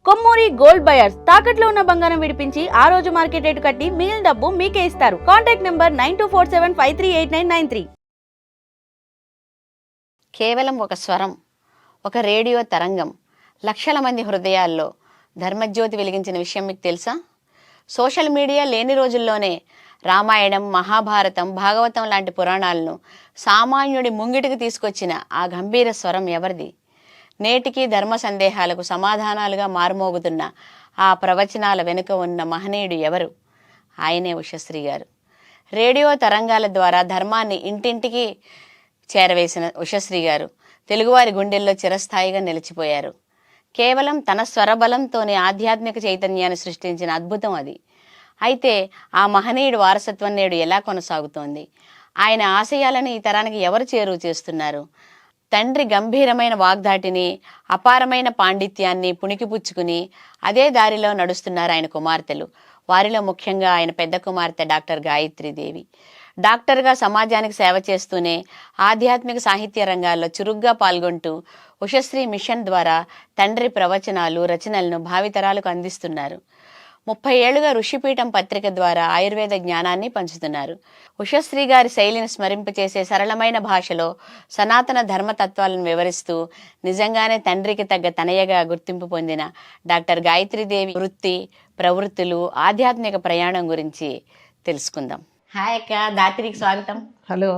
Kommuri gold buyers తాకట్లో ఉన్న బంగారం విడిపించి ఆ రోజు మార్కెట్ రేటు కట్టి మిగిలిన డబ్బు మీకే ఇస్తారు. Contact number 9247538993. కేవలం ఒక స్వరం, ఒక రేడియో తరంగం లక్షల మంది హృదయాల్లో ధర్మజ్యోతి వెలిగించిన విషయం మీకు తెలుసా? సోషల్ మీడియా లేని రోజుల్లోనే రామాయణం, మహాభారతం, భాగవతం లాంటి పురాణాలను సామాన్యుడి ముంగిటికి తీసుకొచ్చిన ఆ గంభీర స్వరం ఎవరిది? నేటికి ధర్మ సందేహాలకు సమాధానాలుగా మారుమోగుతున్న ఆ ప్రవచనాల వెనుక ఉన్న మహనీయుడు ఎవరు? ఆయనే ఉషశ్రీ గారు. రేడియో తరంగాల ద్వారా ధర్మాన్ని ఇంటింటికి చేరవేసిన ఉషశ్రీ గారు తెలుగువారి గుండెల్లో చిరస్థాయిగా నిలిచిపోయారు. కేవలం తన స్వరబలంతోనే ఆధ్యాత్మిక చైతన్యాన్ని సృష్టించిన అద్భుతం అది. అయితే ఆ మహనీయుడు వారసత్వం నేడు ఎలా కొనసాగుతోంది? ఆయన ఆశయాలను ఈ తరానికి ఎవరు చేరువ చేస్తున్నారు? తండ్రి గంభీరమైన వాగ్దాటిని, అపారమైన పాండిత్యాన్ని పుణికిపుచ్చుకుని అదే దారిలో నడుస్తున్నారు ఆయన కుమార్తెలు. వారిలో ముఖ్యంగా ఆయన పెద్ద కుమార్తె డాక్టర్ గాయత్రీదేవి. డాక్టర్గా సమాజానికి సేవ చేస్తూనే ఆధ్యాత్మిక సాహిత్య రంగాల్లో చురుగ్గా పాల్గొంటూ ఉషశ్రీ మిషన్ ద్వారా తండ్రి ప్రవచనాలు, రచనలను భావితరాలకు అందిస్తున్నారు. 30 ఏళ్లుగా ఋషిపీఠం పత్రిక ద్వారా ఆయుర్వేద జ్ఞానాన్ని పంచుతున్నారు. ఉషశ్రీ గారి శైలిని స్మరింపచేసే సరళమైన భాషలో సనాతన ధర్మతత్వాలను వివరిస్తూ నిజంగానే తండ్రికి తగ్గ తనయగా గుర్తింపు పొందిన డాక్టర్ గాయత్రీదేవి వృత్తి, ప్రవృత్తులు, ఆధ్యాత్మిక ప్రయాణం గురించి తెలుసుకుందాం. హాయ్ అక్క, దాత్రికి స్వాగతం. హలో,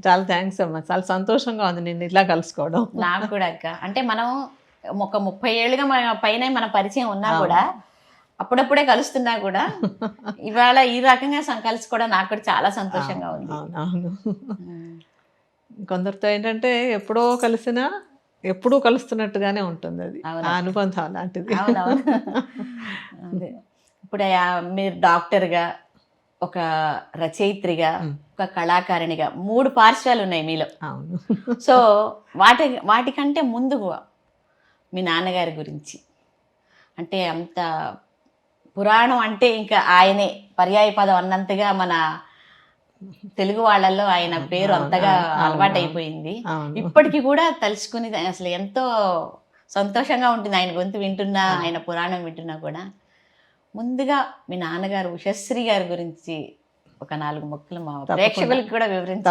చాలా థ్యాంక్స్ అమ్మా. చాలా సంతోషంగా ఉంది నిన్ను ఇట్లా కలుసుకోవడం. నాకు కూడా అక్క. అంటే మనం ఒక 30 ఏళ్ళుగా మన పైన మన పరిచయం ఉన్నా కూడా, అప్పుడప్పుడే కలుస్తున్నా కూడా, ఇవాళ ఈ రకంగా కలుసుకోవడం నాకు కూడా చాలా సంతోషంగా ఉంది. అవును. కొందరితో ఏంటంటే ఎప్పుడో కలిసినా ఎప్పుడూ కలుస్తున్నట్టుగానే ఉంటుంది. అది ఆ అనుబంధం అలాంటిది. అదే ఇప్పుడు మీరు డాక్టర్గా, ఒక రచయిత్రిగా, ఒక కళాకారిణిగా 3 పార్శ్వాలు ఉన్నాయి మీలో. అవును. సో వాటికంటే ముందుగా మీ నాన్నగారి గురించి, అంటే అంత పురాణం అంటే ఇంకా ఆయనే పర్యాయ పదం అన్నంతగా మన తెలుగు వాళ్ళల్లో ఆయన పేరు అంతగా అలవాటైపోయింది. ఇప్పటికీ కూడా తలుచుకుని అసలు ఎంతో సంతోషంగా ఉంటుంది ఆయన గొంతు వింటున్నా, ఆయన పురాణం వింటున్నా కూడా. ముందుగా మీ నాన్నగారు ఉషశ్రీ గారి గురించి ఒక 4 ముక్కలు మా ప్రేక్షకులకు కూడా వివరించండి.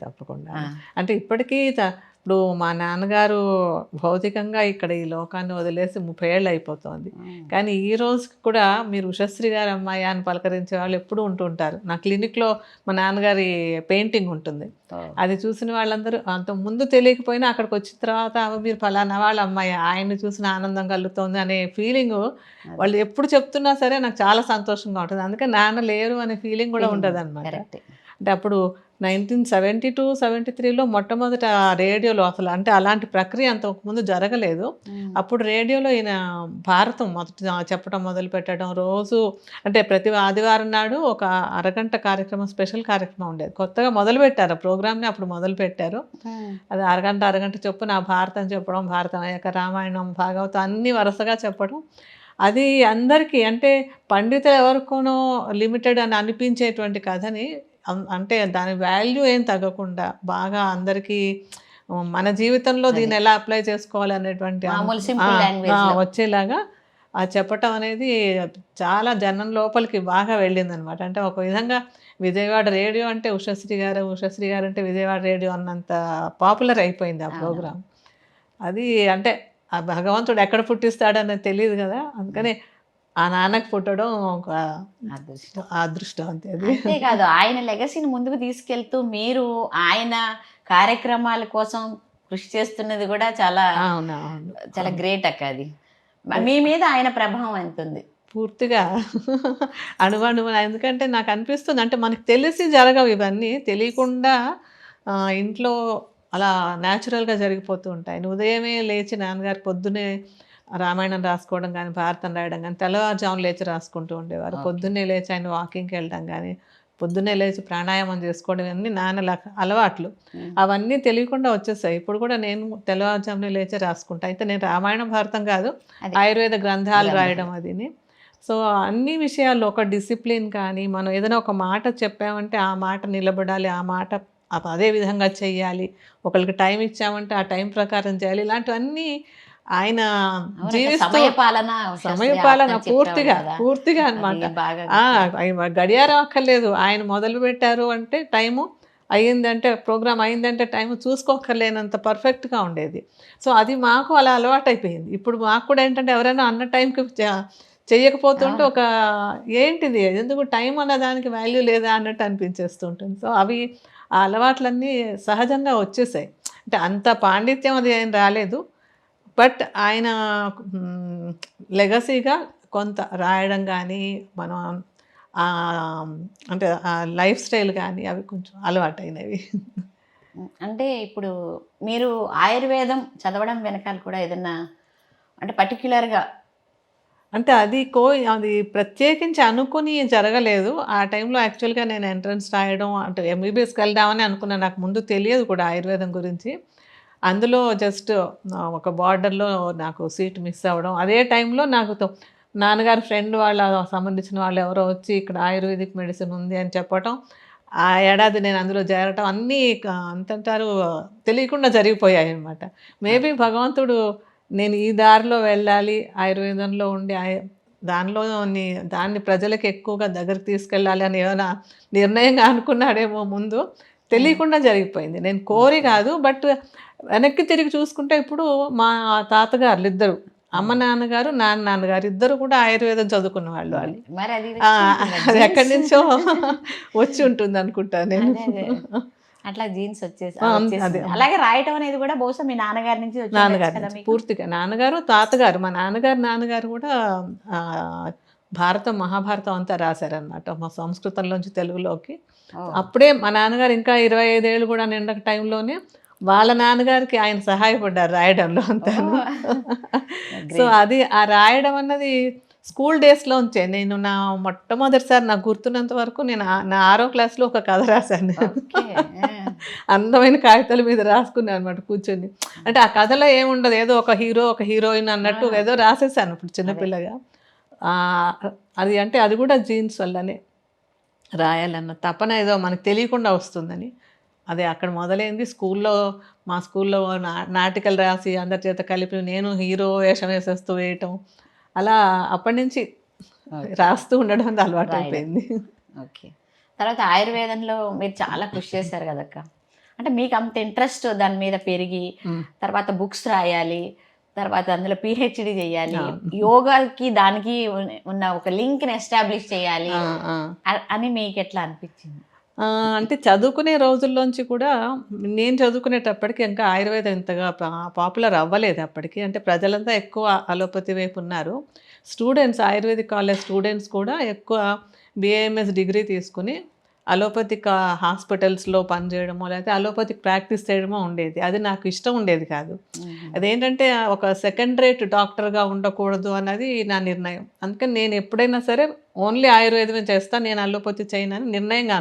తప్పకుండా. అంటే ఇప్పటికీ ఇప్పుడు మా నాన్నగారు భౌతికంగా ఇక్కడ ఈ లోకాన్ని వదిలేసి 30 ఏళ్ళు అయిపోతుంది. కానీ ఈ రోజుకి కూడా మీరు ఉషశ్రీ గారి అమ్మాయి అని పలకరించే వాళ్ళు ఎప్పుడూ ఉంటూ ఉంటారు. నా క్లినిక్లో మా నాన్నగారి పెయింటింగ్ ఉంటుంది. అది చూసిన వాళ్ళందరూ అంత ముందు తెలియకపోయినా అక్కడికి వచ్చిన తర్వాత మీరు ఫలానా వాళ్ళ అమ్మాయి, ఆయన్ని చూసిన ఆనందం కలుగుతుంది అనే ఫీలింగ్ వాళ్ళు ఎప్పుడు చెప్తున్నా సరే నాకు చాలా సంతోషంగా ఉంటుంది. అందుకే నాన్న లేరు అనే ఫీలింగ్ కూడా ఉంటుంది అనమాట. అంటే అప్పుడు 1972-73లో మొట్టమొదట రేడియోలో అసలు అంటే అలాంటి ప్రక్రియ అంతకుముందు జరగలేదు. అప్పుడు రేడియోలో ఈయన భారతం మొదట చెప్పడం మొదలు పెట్టడం, రోజు అంటే ప్రతి ఆదివారం నాడు ఒక అరగంట కార్యక్రమం, స్పెషల్ కార్యక్రమం ఉండేది. కొత్తగా మొదలుపెట్టారు ఆ ప్రోగ్రామ్ని, అప్పుడు మొదలుపెట్టారు. అది అరగంట చెప్పు నా భారతం చెప్పడం, భారతం అయ్యాక రామాయణం, భాగవతం అన్నీ వరుసగా చెప్పడం. అది అందరికీ అంటే పండితులు ఎవరికోనో లిమిటెడ్ అని అనిపించేటువంటి కథని అంటే దాని వాల్యూ ఏం తగ్గకుండా బాగా అందరికీ మన జీవితంలో దీన్ని ఎలా అప్లై చేసుకోవాలి అనేటువంటి వచ్చేలాగా చెప్పటం అనేది చాలా జనం లోపలికి బాగా వెళ్ళిందనమాట. అంటే ఒక విధంగా విజయవాడ రేడియో అంటే ఉషశ్రీ గారు అంటే విజయవాడ రేడియో అన్నంత పాపులర్ అయిపోయింది ఆ ప్రోగ్రాం. అది అంటే ఆ భగవంతుడు ఎక్కడ పుట్టిస్తాడనేది తెలియదు కదా, అందుకని ఆ నాన్నకు పుట్టడం ఒక అదృష్టం అంతే. అది అంతేకాదు, ఆయన లెగసీని ముందుకు తీసుకెళ్తూ మీరు ఆయన కార్యక్రమాల కోసం కృషి చేస్తున్నది కూడా చాలా చాలా గ్రేట్ అక్క. అది మీ మీద ఆయన ప్రభావం ఎంత ఉంది? పూర్తిగా అణువణువు. ఎందుకంటే నాకు అనిపిస్తుంది అంటే మనకు తెలిసి జరగవు ఇవన్నీ, తెలియకుండా ఇంట్లో అలా న్యాచురల్గా జరిగిపోతూ ఉంటాయి. ఉదయమే లేచి నాన్నగారు పొద్దునే రామాయణం రాసుకోవడం కానీ, భారతం రాయడం కానీ, తెల్లవారుజామున లేచి రాసుకుంటూ ఉండేవారు. పొద్దున్నే లేచి ఆయన వాకింగ్కి వెళ్ళడం కానీ, పొద్దున్నే లేచి ప్రాణాయామం చేసుకోవడం, అన్నీ నాన్న అలవాట్లు. అవన్నీ తెలియకుండా వచ్చేసాయి. ఇప్పుడు కూడా నేను తెల్లవారుజామునే లేచి రాసుకుంటా. అయితే నేను రామాయణం, భారతం కాదు, ఆయుర్వేద గ్రంథాలు రాయడం అదిని. సో అన్ని విషయాల్లో ఒక డిసిప్లిన్ కానీ, మనం ఏదైనా ఒక మాట చెప్పామంటే ఆ మాట నిలబడాలి, ఆ మాట అదే విధంగా చెయ్యాలి, ఒకరికి టైం ఇచ్చామంటే ఆ టైం ప్రకారం చేయాలి, ఇలాంటివన్నీ ఆయన అవునక్క, జీవిస్తూ సమయపాలన సమయపాలన పూర్తిగా అన్నమాట. బాగా గడియారం అక్కర్లేదు. ఆయన మొదలు పెట్టారు అంటే టైము అయ్యిందంటే, ప్రోగ్రామ్ అయిందంటే టైం చూసుకోక్కర్లేనంత పర్ఫెక్ట్గా ఉండేది. సో అది మాకు అలా అలవాటైపోయింది. ఇప్పుడు మాకు కూడా ఏంటంటే ఎవరైనా అన్న టైంకి చెయ్యకపోతుంటే ఒక ఏంటిది, ఎందుకు టైం అన్న దానికి వాల్యూ లేదా అన్నట్టు అనిపించేస్తుంటుంది. సో అవి ఆ అలవాట్లన్నీ సహజంగా వచ్చేసాయి. అంటే అంత పాండిత్యం అది ఏం రాలేదు. బట్ ఆయన లెగసీగా కొంత రాయడం కానీ, మనం అంటే లైఫ్ స్టైల్ కానీ అవి కొంచెం అలవాటైనవి. అంటే ఇప్పుడు మీరు ఆయుర్వేదం చదవడం వెనకాల కూడా ఏదన్నా అంటే పర్టిక్యులర్గా అంటే అది ప్రత్యేకించి అనుకుని జరగలేదు. ఆ టైంలో యాక్చువల్‌గా నేను ఎంట్రన్స్ రాయడం అంటే ఎంబీబీఎస్‌కి వెళ్దామని అనుకున్నాను. నాకు ముందు తెలియదు కూడా ఆయుర్వేదం గురించి. అందులో జస్ట్ ఒక బార్డర్‌లో నాకు సీట్ మిస్ అవ్వడం. అదే టైంలో నాకు నాన్నగారి ఫ్రెండ్ వాళ్ళ సంబంధించిన వాళ్ళు ఎవరో వచ్చి ఇక్కడ ఆయుర్వేదిక్ మెడిసిన్ ఉంది అని చెప్పటం. ఆ ఏడాది నేను అందులో చేరటం అన్నీ అంతంటారు తెలియకుండా జరిగిపోయాయన్నమాట. మేబీ భగవంతుడు నేను ఈ దారిలో వెళ్ళాలి, ఆయుర్వేదంలో ఉండి దాన్ని ప్రజలకు ఎక్కువగా దగ్గరికి తీసుకెళ్ళాలి అని ఏమైనా నిర్ణయంగా అనుకున్నాడేమో ముందు. తెలియకుండా జరిగిపోయింది. నేను కోరి కాదు. బట్ వెనక్కి తిరిగి చూసుకుంటే ఇప్పుడు మా తాతగారులు ఇద్దరు, అమ్మ నాన్నగారు, నాన్నగారు ఇద్దరు కూడా ఆయుర్వేదం చదువుకున్న వాళ్ళు. మరి అది అది ఎక్కడి నుంచో వచ్చి ఉంటుంది అనుకుంటా నేను. అట్లా జీన్స్ వచ్చేసి అలాగే రాయటం అనేది కూడా బహుశా మీ నాన్నగారి నుంచి నాన్నగారు పూర్తిగా నాన్నగారు, తాతగారు, మా నాన్నగారు కూడా భారతం, మహాభారతం అంతా రాశారనమాట మా సంస్కృతంలోంచి తెలుగులోకి. అప్పుడే మా నాన్నగారు ఇంకా 25 ఏళ్ళు కూడా నిండక టైంలోనే వాళ్ళ నాన్నగారికి ఆయన సహాయపడ్డారు రాయడంలో అంతాను. సో అది ఆ రాయడం అన్నది స్కూల్ డేస్లోంచే. నేను మొట్టమొదటిసారి నాకు గుర్తున్నంత వరకు నేను నా 6వ క్లాస్లో ఒక కథ రాశాను. అందమైన కాగితాల మీద రాసుకున్నాను అనమాట కూర్చొని. అంటే ఆ కథలో ఏముండదు, ఏదో ఒక హీరో ఒక హీరోయిన్ అన్నట్టు ఏదో రాసేసాను ఇప్పుడు చిన్నపిల్లగా. అది అంటే అది కూడా జీన్స్ వల్లనే, రాయాలన్న తపన ఏదో మనకు తెలియకుండా వస్తుందని. అదే అక్కడ మొదలైంది. మా స్కూల్లో నాటికలు రాసి అందరి చేత కలిపి నేను హీరో వేషం వేయటం, అలా అప్పటి నుంచి రాస్తూ ఉండడం అలవాటు అయిపోయింది. ఓకే. తర్వాత ఆయుర్వేదంలో మీరు చాలా కృషి చేశారు కదక్క. అంటే మీకు అంత ఇంట్రెస్ట్ దాని మీద పెరిగి తర్వాత బుక్స్ రాయాలి, తర్వాత అందులో పిహెచ్డి చేయాలి, యోగాకి దానికి ఉన్న ఒక లింక్ని ఎస్టాబ్లిష్ చేయాలి అని మీకు ఎట్లా అనిపించింది? అంటే చదువుకునే రోజుల్లోంచి కూడా నేను చదువుకునేటప్పటికి ఇంకా ఆయుర్వేదం ఇంతగా పాపులర్ అవ్వలేదు అప్పటికి. అంటే ప్రజలంతా ఎక్కువ అలోపతి వైపు ఉన్నారు. స్టూడెంట్స్, ఆయుర్వేదిక్ కాలేజ్ స్టూడెంట్స్ కూడా ఎక్కువ బిఏఎంఎస్ డిగ్రీ తీసుకుని అలోపతిక్ హాస్పిటల్స్లో పనిచేయడమో లేకపోతే అలోపతిక్ ప్రాక్టీస్ చేయడమో ఉండేది. అది నాకు ఇష్టం ఉండేది కాదు. అదేంటంటే ఒక సెకండ్ రేట్ డాక్టర్గా ఉండకూడదు అన్నది నా నిర్ణయం. అందుకని నేను ఎప్పుడైనా సరే ఓన్లీ ఆయుర్వేదమే చేస్తాను, నేను అలోపతి చేయనని నిర్ణయంగా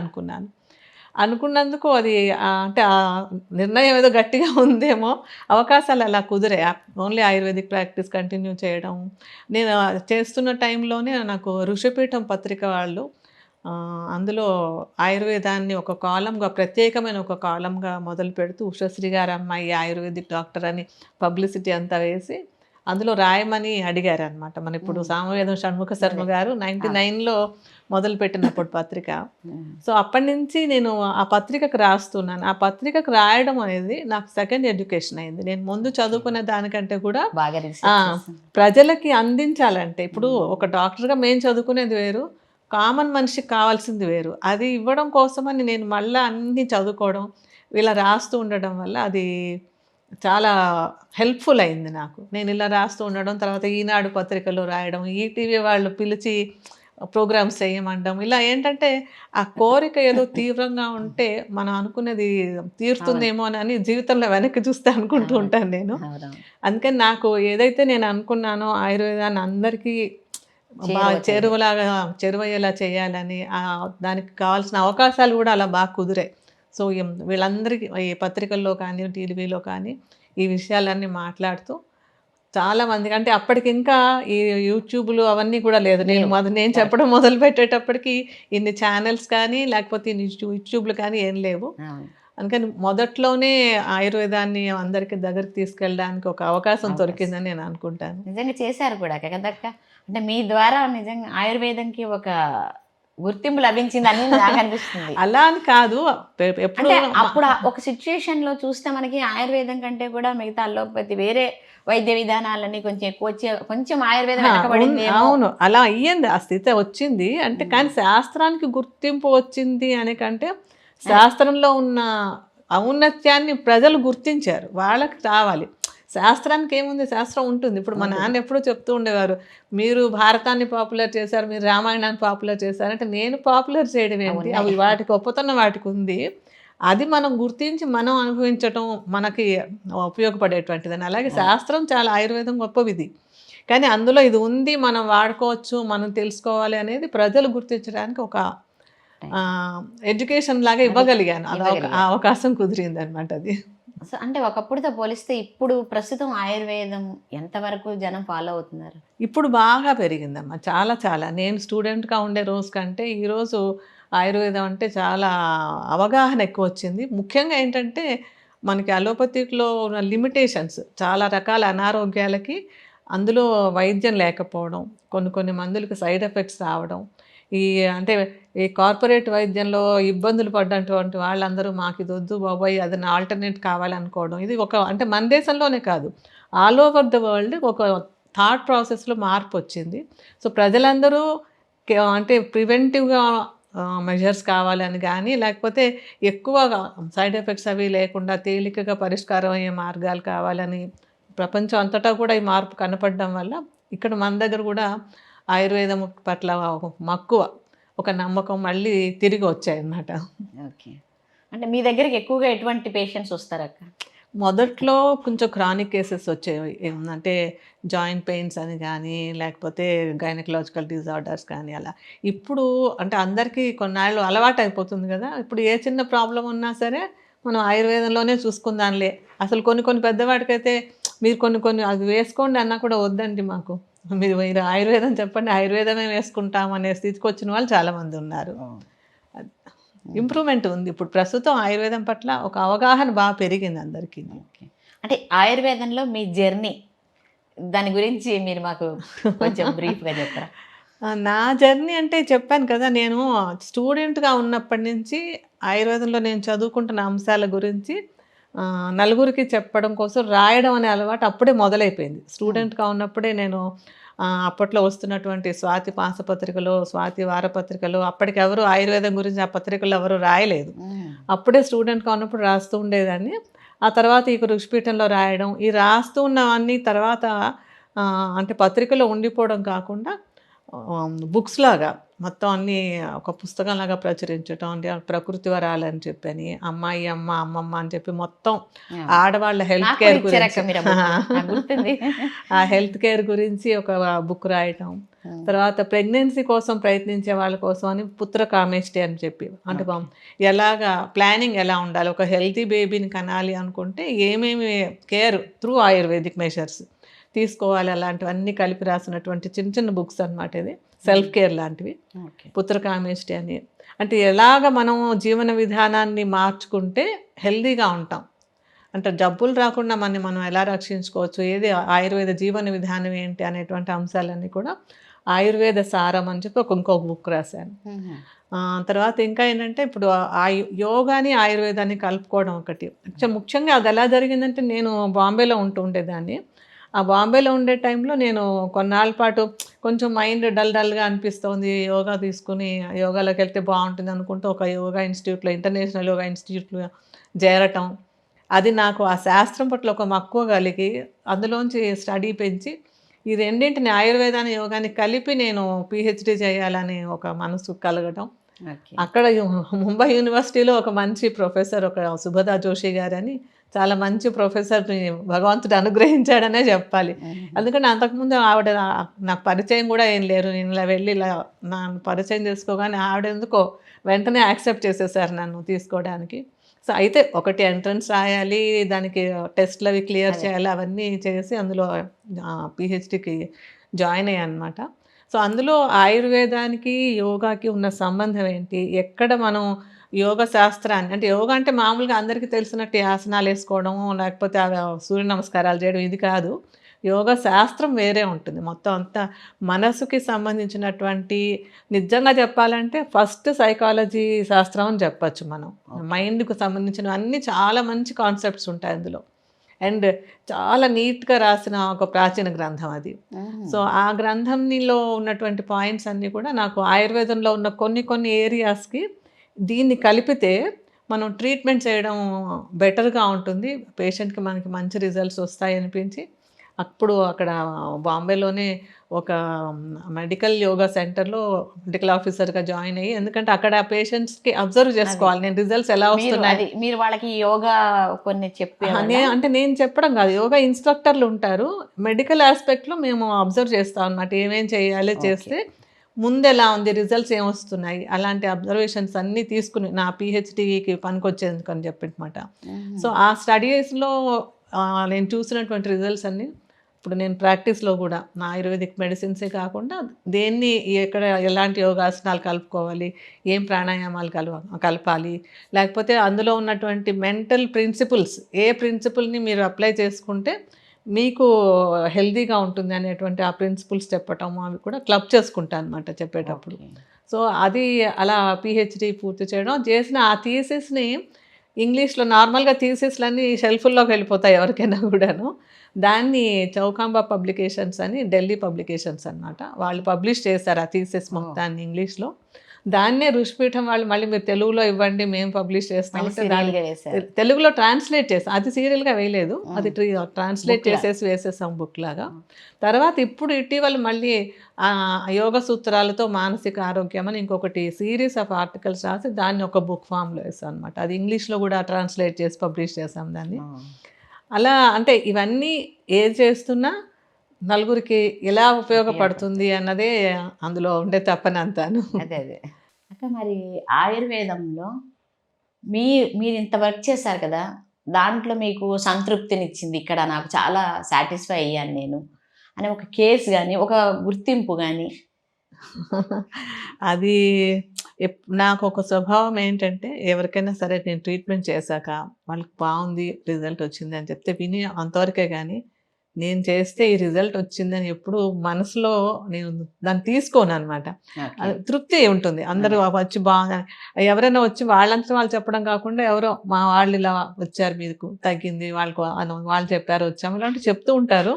అనుకున్నందుకు అది అంటే ఆ నిర్ణయం ఏదో గట్టిగా ఉందేమో, అవకాశాలు అలా కుదిరే ఓన్లీ ఆయుర్వేదిక్ ప్రాక్టీస్ కంటిన్యూ చేయడం. నేను చేస్తున్న టైంలోనే నాకు ఋషిపీఠం పత్రిక వాళ్ళు అందులో ఆయుర్వేదాన్ని ఒక కాలంగా, ప్రత్యేకమైన ఒక కాలంగా మొదలు పెడుతూ ఉషశ్రీ గారు అమ్మాయి ఆయుర్వేదిక్ డాక్టర్ అని పబ్లిసిటీ అంతా వేసి అందులో రాయమని అడిగారు అనమాట. మన ఇప్పుడు సామవేదం షణ్ముఖ శర్మ గారు 99లో మొదలుపెట్టినప్పుడు పత్రిక. సో అప్పటి నుంచి నేను ఆ పత్రికకు రాస్తున్నాను. ఆ పత్రికకు రాయడం అనేది నాకు సెకండ్ ఎడ్యుకేషన్ అయింది. నేను ముందు చదువుకునే దానికంటే కూడా ప్రజలకి అందించాలంటే, ఇప్పుడు ఒక డాక్టర్గా మేము చదువుకునేది వేరు, కామన్ మనిషికి కావాల్సింది వేరు. అది ఇవ్వడం కోసమని నేను మళ్ళీ అన్నీ చదువుకోవడం, ఇలా రాస్తూ ఉండడం వల్ల అది చాలా హెల్ప్ఫుల్ అయింది నాకు. నేను ఇలా రాస్తూ ఉండడం, తర్వాత ఈనాడు పత్రికలో రాయడం, ఈటీవీ వాళ్ళు పిలిచి ప్రోగ్రామ్స్ చేయమంటాం. ఇలా ఏంటంటే ఆ కోరిక ఏదో తీవ్రంగా ఉంటే మనం అనుకునేది తీరుతుందేమో అని జీవితంలో వెనక్కి చూస్తే అనుకుంటూ ఉంటాను నేను. అందుకని నాకు ఏదైతే నేను అనుకున్నానో ఆయుర్వేదాన్ని అందరికీ బాగా చేరువయ్యేలా చేయాలని, దానికి కావాల్సిన అవకాశాలు కూడా అలా బాగా కుదిరాయి. సో వీళ్ళందరికీ ఈ పత్రికల్లో కానీ టీవీలో కానీ ఈ విషయాలన్నీ మాట్లాడుతూ చాలామందికి, అంటే అప్పటికి ఇంకా ఈ యూట్యూబ్లు అవన్నీ కూడా లేదు. నేను చెప్పడం మొదలు పెట్టేటప్పటికి ఇన్ని ఛానల్స్ కానీ లేకపోతే ఇన్ని యూట్యూబ్లు కానీ ఏం లేవు. అందుకని మొదట్లోనే ఆయుర్వేదాన్ని అందరికి దగ్గరికి తీసుకెళ్ళడానికి ఒక అవకాశం దొరికిందని నేను అనుకుంటాను. నిజంగా చేశారు కూడా కదక్క. అంటే మీ ద్వారా నిజంగా ఆయుర్వేదంకి ఒక గుర్తింపు లభించిందని నాకు అనిపిస్తుంది. అలా అని కాదు, ఎప్పుడు అంటే అప్పుడు ఒక సిచ్యుయేషన్ లో చూస్తే మనకి ఆయుర్వేదం కంటే కూడా మిగతా అల్లోపతి వేరే వైద్య విధానాలన్నీ కొంచెం ఎక్కువ వచ్చే, కొంచెం ఆయుర్వేదం వెనకబడింది. అవును, అలా అయ్యింది, ఆ స్థితి వచ్చింది. అంటే కానీ శాస్త్రానికి గుర్తింపు వచ్చింది అనే కంటే శాస్త్రంలో ఉన్న ఔన్నత్యాన్ని ప్రజలు గుర్తించారు, వాళ్ళకి రావాలి. శాస్త్రానికి ఏముంది, శాస్త్రం ఉంటుంది. ఇప్పుడు మా నాన్న ఎప్పుడూ చెప్తూ ఉండేవారు, మీరు భారతాన్ని పాపులర్ చేశారు, మీరు రామాయణాన్ని పాపులర్ చేశారు. అంటే నేను పాపులర్ చేయడం ఏంటి, అవి వాటికి ఒప్పుతున్న వాటికి ఉంది, అది మనం గుర్తించి మనం అనుభవించటం మనకి ఉపయోగపడేటువంటిదని. అలాగే శాస్త్రం చాలా ఆయుర్వేదం గొప్ప విధి, కానీ అందులో ఇది ఉంది, మనం వాడుకోవచ్చు, మనం తెలుసుకోవాలి అనేది ప్రజలు గుర్తించడానికి ఒక ఎడ్యుకేషన్ లాగా ఇవ్వగలిగాను. అది ఆ అవకాశం కుదిరింది అనమాట అది. సో అంటే ఒకప్పుడుతో పోలిస్తే ఇప్పుడు ప్రస్తుతం ఆయుర్వేదం ఎంతవరకు జనం ఫాలో అవుతున్నారు? ఇప్పుడు బాగా పెరిగిందమ్మా, చాలా చాలా. నేను స్టూడెంట్గా ఉండే రోజు కంటే ఈరోజు ఆయుర్వేదం అంటే చాలా అవగాహన ఎక్కువ వచ్చింది. ముఖ్యంగా ఏంటంటే మనకి అలోపతిలో ఉన్న లిమిటేషన్స్, చాలా రకాల అనారోగ్యాలకి అందులో వైద్యం లేకపోవడం, కొన్ని మందులకు సైడ్ ఎఫెక్ట్స్ రావడం, అంటే ఈ కార్పొరేట్ వైద్యంలో ఇబ్బందులు పడ్డటువంటి వాళ్ళందరూ మాకు ఇది వద్దు బాబాయ్, అది నా ఆల్టర్నేట్ కావాలనుకోవడం, ఇది ఒక అంటే మన దేశంలోనే కాదు, ఆల్ ఓవర్ ద వరల్డ్ ఒక థాట్ ప్రాసెస్లో మార్పు వచ్చింది. సో ప్రజలందరూ అంటే ప్రివెంటివ్గా మెజర్స్ కావాలని కానీ, లేకపోతే ఎక్కువగా సైడ్ ఎఫెక్ట్స్ అవి లేకుండా తేలికగా పరిష్కారం అయ్యే మార్గాలు కావాలని ప్రపంచం అంతటా కూడా ఈ మార్పు కనపడడం వల్ల ఇక్కడ మన దగ్గర కూడా ఆయుర్వేదం పట్ల మక్కువ, ఒక నమ్మకం మళ్ళీ తిరిగి వచ్చాయన్నమాట. ఓకే. అంటే మీ దగ్గరికి ఎక్కువగా ఎటువంటి పేషెంట్స్ వస్తారక్క? మొదట్లో కొంచెం క్రానిక్ కేసెస్ వచ్చేవి, ఏమంటే జాయింట్ పెయిన్స్ అని కానీ, లేకపోతే గైనకలాజికల్ డిజార్డర్స్ కానీ అలా. ఇప్పుడు అంటే అందరికీ కొన్నాళ్ళు అలవాటు అయిపోతుంది కదా, ఇప్పుడు ఏ చిన్న ప్రాబ్లం ఉన్నా సరే మనం ఆయుర్వేదంలోనే చూసుకుందాంలే. అసలు కొన్ని పెద్దవాడికైతే మీరు కొన్ని అది వేసుకోండి అన్నా కూడా వద్దండి, మాకు మీరు ఆయుర్వేదం చెప్పండి, ఆయుర్వేదమే వేసుకుంటాం అనే స్థితికి వచ్చిన వాళ్ళు చాలామంది ఉన్నారు. ఇంప్రూవ్మెంట్ ఉంది ఇప్పుడు ప్రస్తుతం ఆయుర్వేదం పట్ల, ఒక అవగాహన బాగా పెరిగింది అందరికీ. అంటే ఆయుర్వేదంలో మీ జర్నీ, దాని గురించి మీరు మాకు కొంచెం బ్రీఫ్గా చెప్పరా? నా జర్నీ అంటే చెప్పాను కదా, నేను స్టూడెంట్గా ఉన్నప్పటి నుంచి ఆయుర్వేదంలో నేను చదువుకుంటున్న అంశాల గురించి నలుగురికి చెప్పడం కోసం రాయడం అనే అలవాటు అప్పుడే మొదలైపోయింది. స్టూడెంట్గా ఉన్నప్పుడే నేను అప్పట్లో వస్తున్నటువంటి స్వాతి మాసపత్రికలో, స్వాతి వారపత్రికలో, అప్పటికి ఎవరు ఆయుర్వేదం గురించి ఆ పత్రికలు ఎవరు రాయలేదు. అప్పుడే స్టూడెంట్గా ఉన్నప్పుడు రాస్తూ ఉండేదాన్ని. ఆ తర్వాత ఈ ఋషిపీఠంలో రాయడం, ఈ రాస్తూ ఉన్నవన్నీ తర్వాత అంటే పత్రికలో ఉండిపోవడం కాకుండా బుక్స్ లాగా మొత్తం అన్నీ ఒక పుస్తకంలాగా ప్రచురించడం. అంటే ప్రకృతి వరాలని చెప్పని, అమ్మాయి అమ్మ అమ్మమ్మ అని చెప్పి మొత్తం ఆడవాళ్ళ హెల్త్ కేర్ గురించి, ఆ హెల్త్ కేర్ గురించి ఒక బుక్ రాయటం. తర్వాత ప్రెగ్నెన్సీ కోసం ప్రయత్నించే వాళ్ళ కోసం అని పుత్ర కామేష్టి అని చెప్పి, అంటే ఎలాగా ప్లానింగ్ ఎలా ఉండాలి, ఒక హెల్తీ బేబీని కనాలి అనుకుంటే ఏమేమి కేర్ త్రూ ఆయుర్వేదిక్ మెషర్స్ తీసుకోవాలి, అలాంటివన్నీ కలిపి రాసినటువంటి చిన్న బుక్స్ అన్నమాట. ఇది సెల్ఫ్ కేర్ లాంటివి, పుత్రకామేష్టి అని. అంటే ఎలాగ మనం జీవన విధానాన్ని మార్చుకుంటే హెల్దీగా ఉంటాం, అంటే జబ్బులు రాకుండా మనం ఎలా రక్షించుకోవచ్చు, ఏది ఆయుర్వేద జీవన విధానం ఏంటి అనేటువంటి అంశాలన్నీ కూడా ఆయుర్వేద సారం అని చెప్పి ఇంకొక బుక్ రాశాను. తర్వాత ఇంకా ఏంటంటే ఇప్పుడు యోగాని ఆయుర్వేదాన్ని కలుపుకోవడం ఒకటి. ముఖ్యంగా అది ఎలా జరిగిందంటే, నేను బాంబేలో ఉండేదాన్ని. ఆ బాంబేలో ఉండే టైంలో నేను కొన్నాళ్ళ పాటు కొంచెం మైండ్ డల్గా అనిపిస్తుంది, యోగా తీసుకుని యోగాలోకి వెళ్తే బాగుంటుంది అనుకుంటూ ఒక యోగా ఇన్స్టిట్యూట్లో, ఇంటర్నేషనల్ యోగా ఇన్స్టిట్యూట్లో చేరటం, అది నాకు ఆ శాస్త్రం పట్ల ఒక మక్కువ కలిగి అందులోంచి స్టడీ పెంచి ఈ రెండింటిని ఆయుర్వేదాన్ని యోగాన్ని కలిపి నేను పిహెచ్డి చేయాలని ఒక మనసు కలగటం. అక్కడ ముంబై యూనివర్సిటీలో ఒక మంచి ప్రొఫెసర్, ఒక సుభదా జోషి గారని చాలా మంచి ప్రొఫెసర్ని భగవంతుడు అనుగ్రహించాడనే చెప్పాలి. ఎందుకంటే అంతకుముందు ఆవిడ నాకు పరిచయం కూడా ఏం లేరు. నేను ఇలా వెళ్ళి ఇలా నన్ను పరిచయం చేసుకోగానే ఆవిడ ఎందుకో వెంటనే యాక్సెప్ట్ చేసేసారు నన్ను తీసుకోవడానికి. సో అయితే ఒకటి ఎంట్రన్స్ రాయాలి, దానికి టెస్ట్లు అవి క్లియర్ చేయాలి, అవన్నీ చేసి అందులో పిహెచ్డికి జాయిన్ అయ్యాను అనమాట. సో అందులో ఆయుర్వేదానికి యోగాకి ఉన్న సంబంధం ఏంటి, ఎక్కడ మనం యోగ శాస్త్రాన్ని, అంటే యోగా అంటే మామూలుగా అందరికీ తెలిసినట్టు ఆసనాలు వేసుకోవడం, లేకపోతే సూర్య నమస్కారాలు చేయడం ఇది కాదు. యోగ శాస్త్రం వేరే ఉంటుంది. మొత్తం అంతా మనసుకి సంబంధించినటువంటి, నిజంగా చెప్పాలంటే ఫస్ట్ సైకాలజీ శాస్త్రం అని చెప్పచ్చు మనం. మైండ్కు సంబంధించిన అన్ని చాలా మంచి కాన్సెప్ట్స్ ఉంటాయి అందులో. అండ్ చాలా నీట్గా రాసిన ఒక ప్రాచీన గ్రంథం అది. సో ఆ గ్రంథంలో ఉన్నటువంటి పాయింట్స్ అన్నీ కూడా నాకు ఆయుర్వేదంలో ఉన్న కొన్ని ఏరియాస్కి దీన్ని కలిపితే మనం ట్రీట్మెంట్ చేయడం బెటర్గా ఉంటుంది, పేషెంట్కి మనకి మంచి రిజల్ట్స్ వస్తాయి అనిపించి అప్పుడు అక్కడ బాంబేలోనే ఒక మెడికల్ యోగా సెంటర్లో మెడికల్ ఆఫీసర్గా జాయిన్ అయ్యి, ఎందుకంటే అక్కడ పేషెంట్స్కి అబ్జర్వ్ చేసుకోవాలి నేను రిజల్ట్స్ ఎలా వస్తున్నాయి. మీరు వాళ్ళకి యోగా కొన్ని చెప్పి అంటే నేను చెప్పడం కాదు, యోగా ఇన్స్ట్రక్టర్లు ఉంటారు, మెడికల్ ఆస్పెక్ట్లో మేము అబ్జర్వ్ చేస్తాం అనమాట. ఏమేం చేయాలి, చేస్తే ముందు ఎలా ఉంది, రిజల్ట్స్ ఏమొస్తున్నాయి, అలాంటి అబ్జర్వేషన్స్ అన్నీ తీసుకుని నా పిహెచ్డికి పనికొచ్చేందుకు అని చెప్పనమాట. సో ఆ స్టడీస్లో నేను చూసినటువంటి రిజల్ట్స్ అన్నీ ఇప్పుడు నేను ప్రాక్టీస్లో కూడా నా ఆయుర్వేదిక్ మెడిసిన్సే కాకుండా దేన్ని ఎక్కడ ఎలాంటి యోగాసనాలు కలుపుకోవాలి, ఏం ప్రాణాయామాలు కలపాలి, లేకపోతే అందులో ఉన్నటువంటి మెంటల్ ప్రిన్సిపల్స్, ఏ ప్రిన్సిపల్ని మీరు అప్లై చేసుకుంటే మీకు హెల్తీగా ఉంటుంది అనేటువంటి ఆ ప్రిన్సిపల్స్ చెప్పటం అవి కూడా క్లబ్ చేసుకుంటాను అనమాట చెప్పేటప్పుడు. సో అది అలా పిహెచ్డి పూర్తి చేయడం చేసిన ఆ థీసిస్ని ఇంగ్లీష్లో నార్మల్గా థీసిస్లన్నీ షెల్ఫుల్లోకి వెళ్ళిపోతాయి ఎవరికైనా కూడాను. దాన్ని చౌకాంబా పబ్లికేషన్స్ అని ఢిల్లీ పబ్లికేషన్స్ అన్నమాట, వాళ్ళు పబ్లిష్ చేశారు ఆ థీసిస్ మొత్తాన్ని ఇంగ్లీష్లో. దాన్నే ఋషిపీఠం వాళ్ళు మళ్ళీ మీరు తెలుగులో ఇవ్వండి మేము పబ్లిష్ చేస్తామంటే దాన్ని తెలుగులో ట్రాన్స్లేట్ చేస్తాం. అది సీరియల్గా వేయలేదు, అది ట్రాన్స్లేట్ చేసేసి వేసేసాం బుక్ లాగా. తర్వాత ఇప్పుడు ఇటీవల మళ్ళీ యోగ సూత్రాలతో మానసిక ఆరోగ్యం అని ఇంకొకటి సిరీస్ ఆఫ్ ఆర్టికల్స్ రాసి దాన్ని ఒక బుక్ ఫామ్లో వేసాం అనమాట. అది ఇంగ్లీష్లో కూడా ట్రాన్స్లేట్ చేసి పబ్లిష్ చేసాం దాన్ని. అలా అంటే ఇవన్నీ ఏది చేస్తున్నా నలుగురికి ఎలా ఉపయోగపడుతుంది అన్నదే అందులో ఉండే తప్పనంతాను. అదే అక్క, మరి ఆయుర్వేదంలో మీరు ఇంత వర్క్ చేశారు కదా, దాంట్లో మీకు సంతృప్తినిచ్చింది, ఇక్కడ నాకు చాలా సాటిస్ఫై అయ్యాను నేను అని ఒక కేసు కానీ ఒక గుర్తింపు కానీ? అది నాకు ఒక స్వభావం ఏంటంటే, ఎవరికైనా సరే నేను ట్రీట్మెంట్ చేశాక వాళ్ళకి బాగుంది, రిజల్ట్ వచ్చింది అని చెప్తే విని అంతవరకే, కానీ నేను చేస్తే ఈ రిజల్ట్ వచ్చిందని ఎప్పుడు మనసులో నేను దాన్ని తీసుకోను అనమాట. తృప్తి ఉంటుంది. అందరూ వచ్చి బాగా ఎవరైనా వచ్చి వాళ్ళంతా వాళ్ళు చెప్పడం కాకుండా ఎవరో మా వాళ్ళు ఇలా వచ్చారు, మీకు తగ్గింది, వాళ్ళు చెప్పారు వచ్చాము, ఇలాంటివి చెప్తూ ఉంటారు.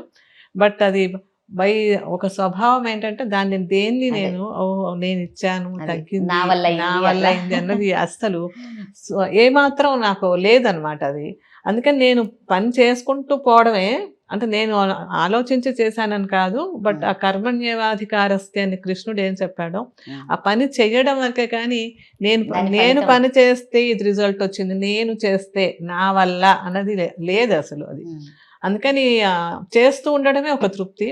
బట్ అది ఒక స్వభావం ఏంటంటే దాన్ని దేన్ని నేను నేను ఇచ్చాను, తగ్గింది, నా వల్ల అయింది అన్నది అస్సలు ఏమాత్రం నాకు లేదనమాట అది. అందుకని నేను పని చేసుకుంటూ పోవడమే, అంటే నేను ఆలోచించి చేశానని కాదు, బట్ ఆ కర్మణ్యేవాధికారస్తే అని కృష్ణుడు ఏం చెప్పాడో ఆ పని చెయ్యడం వరకే, కానీ నేను పని చేస్తే ఇది రిజల్ట్ వచ్చింది, నేను చేస్తే నా వల్ల అన్నది లేదు అసలు అది. అందుకని చేస్తూ ఉండడమే ఒక తృప్తి.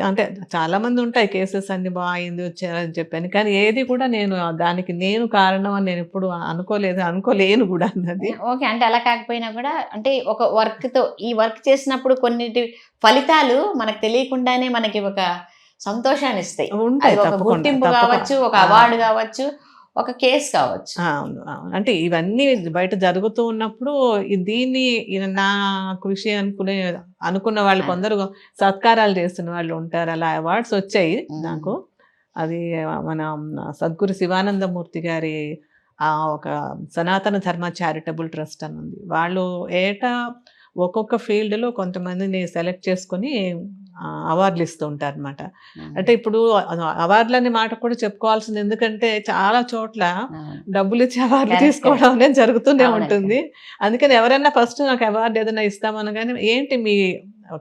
అంటే చాలా మంది ఉంటాయి కేసెస్ అన్ని బాగుంది వచ్చారని చెప్పాను, కానీ ఏది కూడా దానికి నేను కారణం అని నేను ఎప్పుడు అనుకోలేను కూడా అన్నది. ఓకే, అంటే అలా కాకపోయినా కూడా అంటే ఒక ఈ వర్క్ చేసినప్పుడు కొన్నిటి ఫలితాలు మనకు తెలియకుండానే మనకి ఒక సంతోషాన్ని ఇస్తాయి. ఒక గుర్తింపు కావచ్చు, ఒక అవార్డు కావచ్చు, ఒక కేసు కావచ్చు. అవును అవును, అంటే ఇవన్నీ బయట జరుగుతూ ఉన్నప్పుడు దీన్ని నా కృషి అనుకున్న వాళ్ళు కొందరు సత్కారాలు చేస్తున్న వాళ్ళు ఉంటారు. అలా అవార్డ్స్ వచ్చాయి నాకు. అది మన సద్గురు శివానందమూర్తి గారి ఒక సనాతన ధర్మ చారిటబుల్ ట్రస్ట్ అని ఉంది. వాళ్ళు ఏటా ఒక్కొక్క ఫీల్డ్లో కొంతమందిని సెలెక్ట్ చేసుకొని అవార్డులు ఇస్తూ ఉంటారు అనమాట. అంటే ఇప్పుడు అవార్డులు అనే మాట కూడా చెప్పుకోవాల్సింది, ఎందుకంటే చాలా చోట్ల డబ్బులు ఇచ్చి అవార్డులు తీసుకోవడం అనేది జరుగుతూనే ఉంటుంది. అందుకని ఎవరైనా ఫస్ట్ నాకు అవార్డు ఏదైనా ఇస్తామనగానే ఏంటి మీ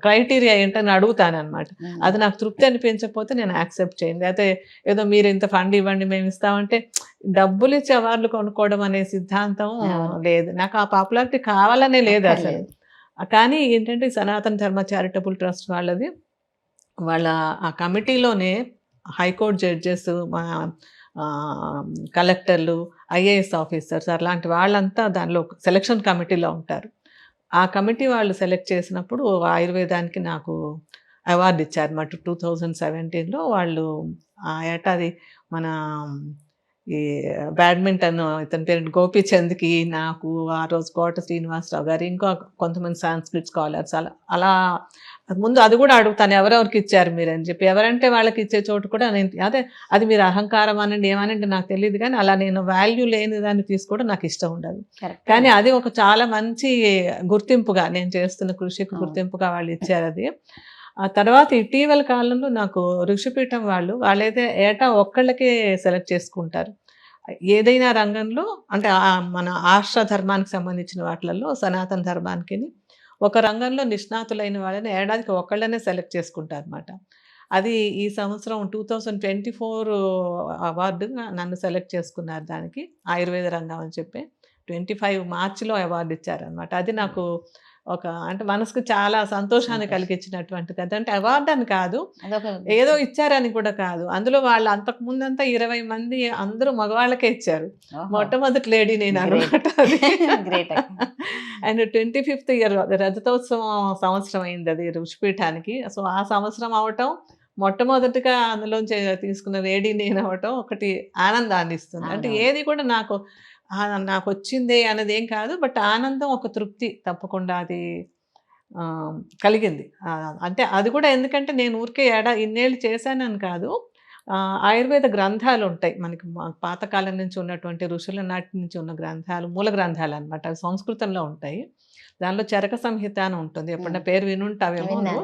క్రైటీరియా ఏంటని అడుగుతాను అనమాట. అది నాకు తృప్తి అనిపించకపోతే నేను యాక్సెప్ట్ చేయండి. అయితే ఏదో మీరు ఇంత ఫండ్ ఇవ్వండి మేము ఇస్తామంటే డబ్బులు ఇచ్చి అవార్డులు కొనుక్కోవడం అనే సిద్ధాంతం లేదు. నాకు ఆ పాపులారిటీ కావాలనే లేదు అసలు. కానీ ఏంటంటే సనాతన ధర్మ చారిటబుల్ ట్రస్ట్ వాళ్ళ ఆ కమిటీలోనే హైకోర్టు జడ్జెస్, కలెక్టర్లు, ఐఏఎస్ ఆఫీసర్స్ అలాంటి వాళ్ళంతా దానిలో సెలక్షన్ కమిటీలో ఉంటారు. ఆ కమిటీ వాళ్ళు సెలెక్ట్ చేసినప్పుడు ఆయుర్వేదానికి నాకు అవార్డు ఇచ్చారు అన్నమాట. 2017లో వాళ్ళు ఆ ఏటాది మన ఈ బ్యాడ్మింటన్ ఇతని పేరు గోపీచంద్కి, నాకు ఆ రోజు కోట శ్రీనివాసరావు గారు, ఇంకా కొంతమంది సాంస్క్రిట్ స్కాలర్స్ అలా ముందు అది కూడా అడుగుతాను, ఎవరెవరికి ఇచ్చారు మీరు అని చెప్పి. ఎవరంటే వాళ్ళకి ఇచ్చే చోటు కూడా నేను అదే అది మీరు అహంకారం అనండి ఏమనండి నాకు తెలియదు, కానీ అలా నేను వాల్యూ లేని దాన్ని తీసుకోవడం నాకు ఇష్టం ఉండదు. కానీ అది ఒక చాలా మంచి గుర్తింపుగా, నేను చేస్తున్న కృషికి గుర్తింపుగా వాళ్ళు ఇచ్చారు అది. ఆ తర్వాత ఇటీవల కాలంలో నాకు ఋషిపీఠం వాళ్ళైతే ఏటా ఒక్కళ్ళకే సెలెక్ట్ చేసుకుంటారు ఏదైనా రంగంలో. అంటే మన ఆర్ష ధర్మానికి సంబంధించిన వాటిలలో సనాతన ధర్మానికి ఒక రంగంలో నిష్ణాతులైన వాళ్ళని ఏడాదికి ఒక్కళ్ళనే సెలెక్ట్ చేసుకుంటారు అన్నమాట. అది ఈ సంవత్సరం 2024 అవార్డుగా నన్ను సెలెక్ట్ చేసుకున్నారు దానికి, ఆయుర్వేద రంగం అని చెప్పి 25 మార్చిలో అవార్డు ఇచ్చారనమాట. అది నాకు అంటే మనసుకు చాలా సంతోషాన్ని కలిగించినటువంటిది. అదంటే అవార్డు అని కాదు, ఏదో ఇచ్చారని కూడా కాదు. అందులో వాళ్ళు అంతకు ముందంతా 20 మంది అందరూ మగవాళ్ళకే ఇచ్చారు. మొట్టమొదటి లేడీ నేను అనమాట. అండ్ 25th ఇయర్ రజతోత్సవం సంవత్సరం అయింది అది ఋషిపీఠానికి. సో ఆ సంవత్సరం అవటం, మొట్టమొదటిగా అందులోంచి తీసుకున్న లేడీ నేను అవటం ఒకటి ఆనందాన్ని ఇస్తుంది. అంటే ఏది కూడా నాకు వచ్చిందే అనేది ఏం కాదు, బట్ ఆనందం, ఒక తృప్తి తప్పకుండా అది కలిగింది. అంటే అది కూడా ఎందుకంటే నేను ఊరికే ఇన్నేళ్ళు చేశానని కాదు, ఆయుర్వేద గ్రంథాలు ఉంటాయి మనకి, పాతకాలం నుంచి ఉన్నటువంటి ఋషుల నాటి నుంచి ఉన్న గ్రంథాలు, మూల గ్రంథాలు అనమాట. అవి సంస్కృతంలో ఉంటాయి. దానిలో చరక సంహిత అని ఉంటుంది, ఎప్పుడన్నా పేరు వినుంటావేమో.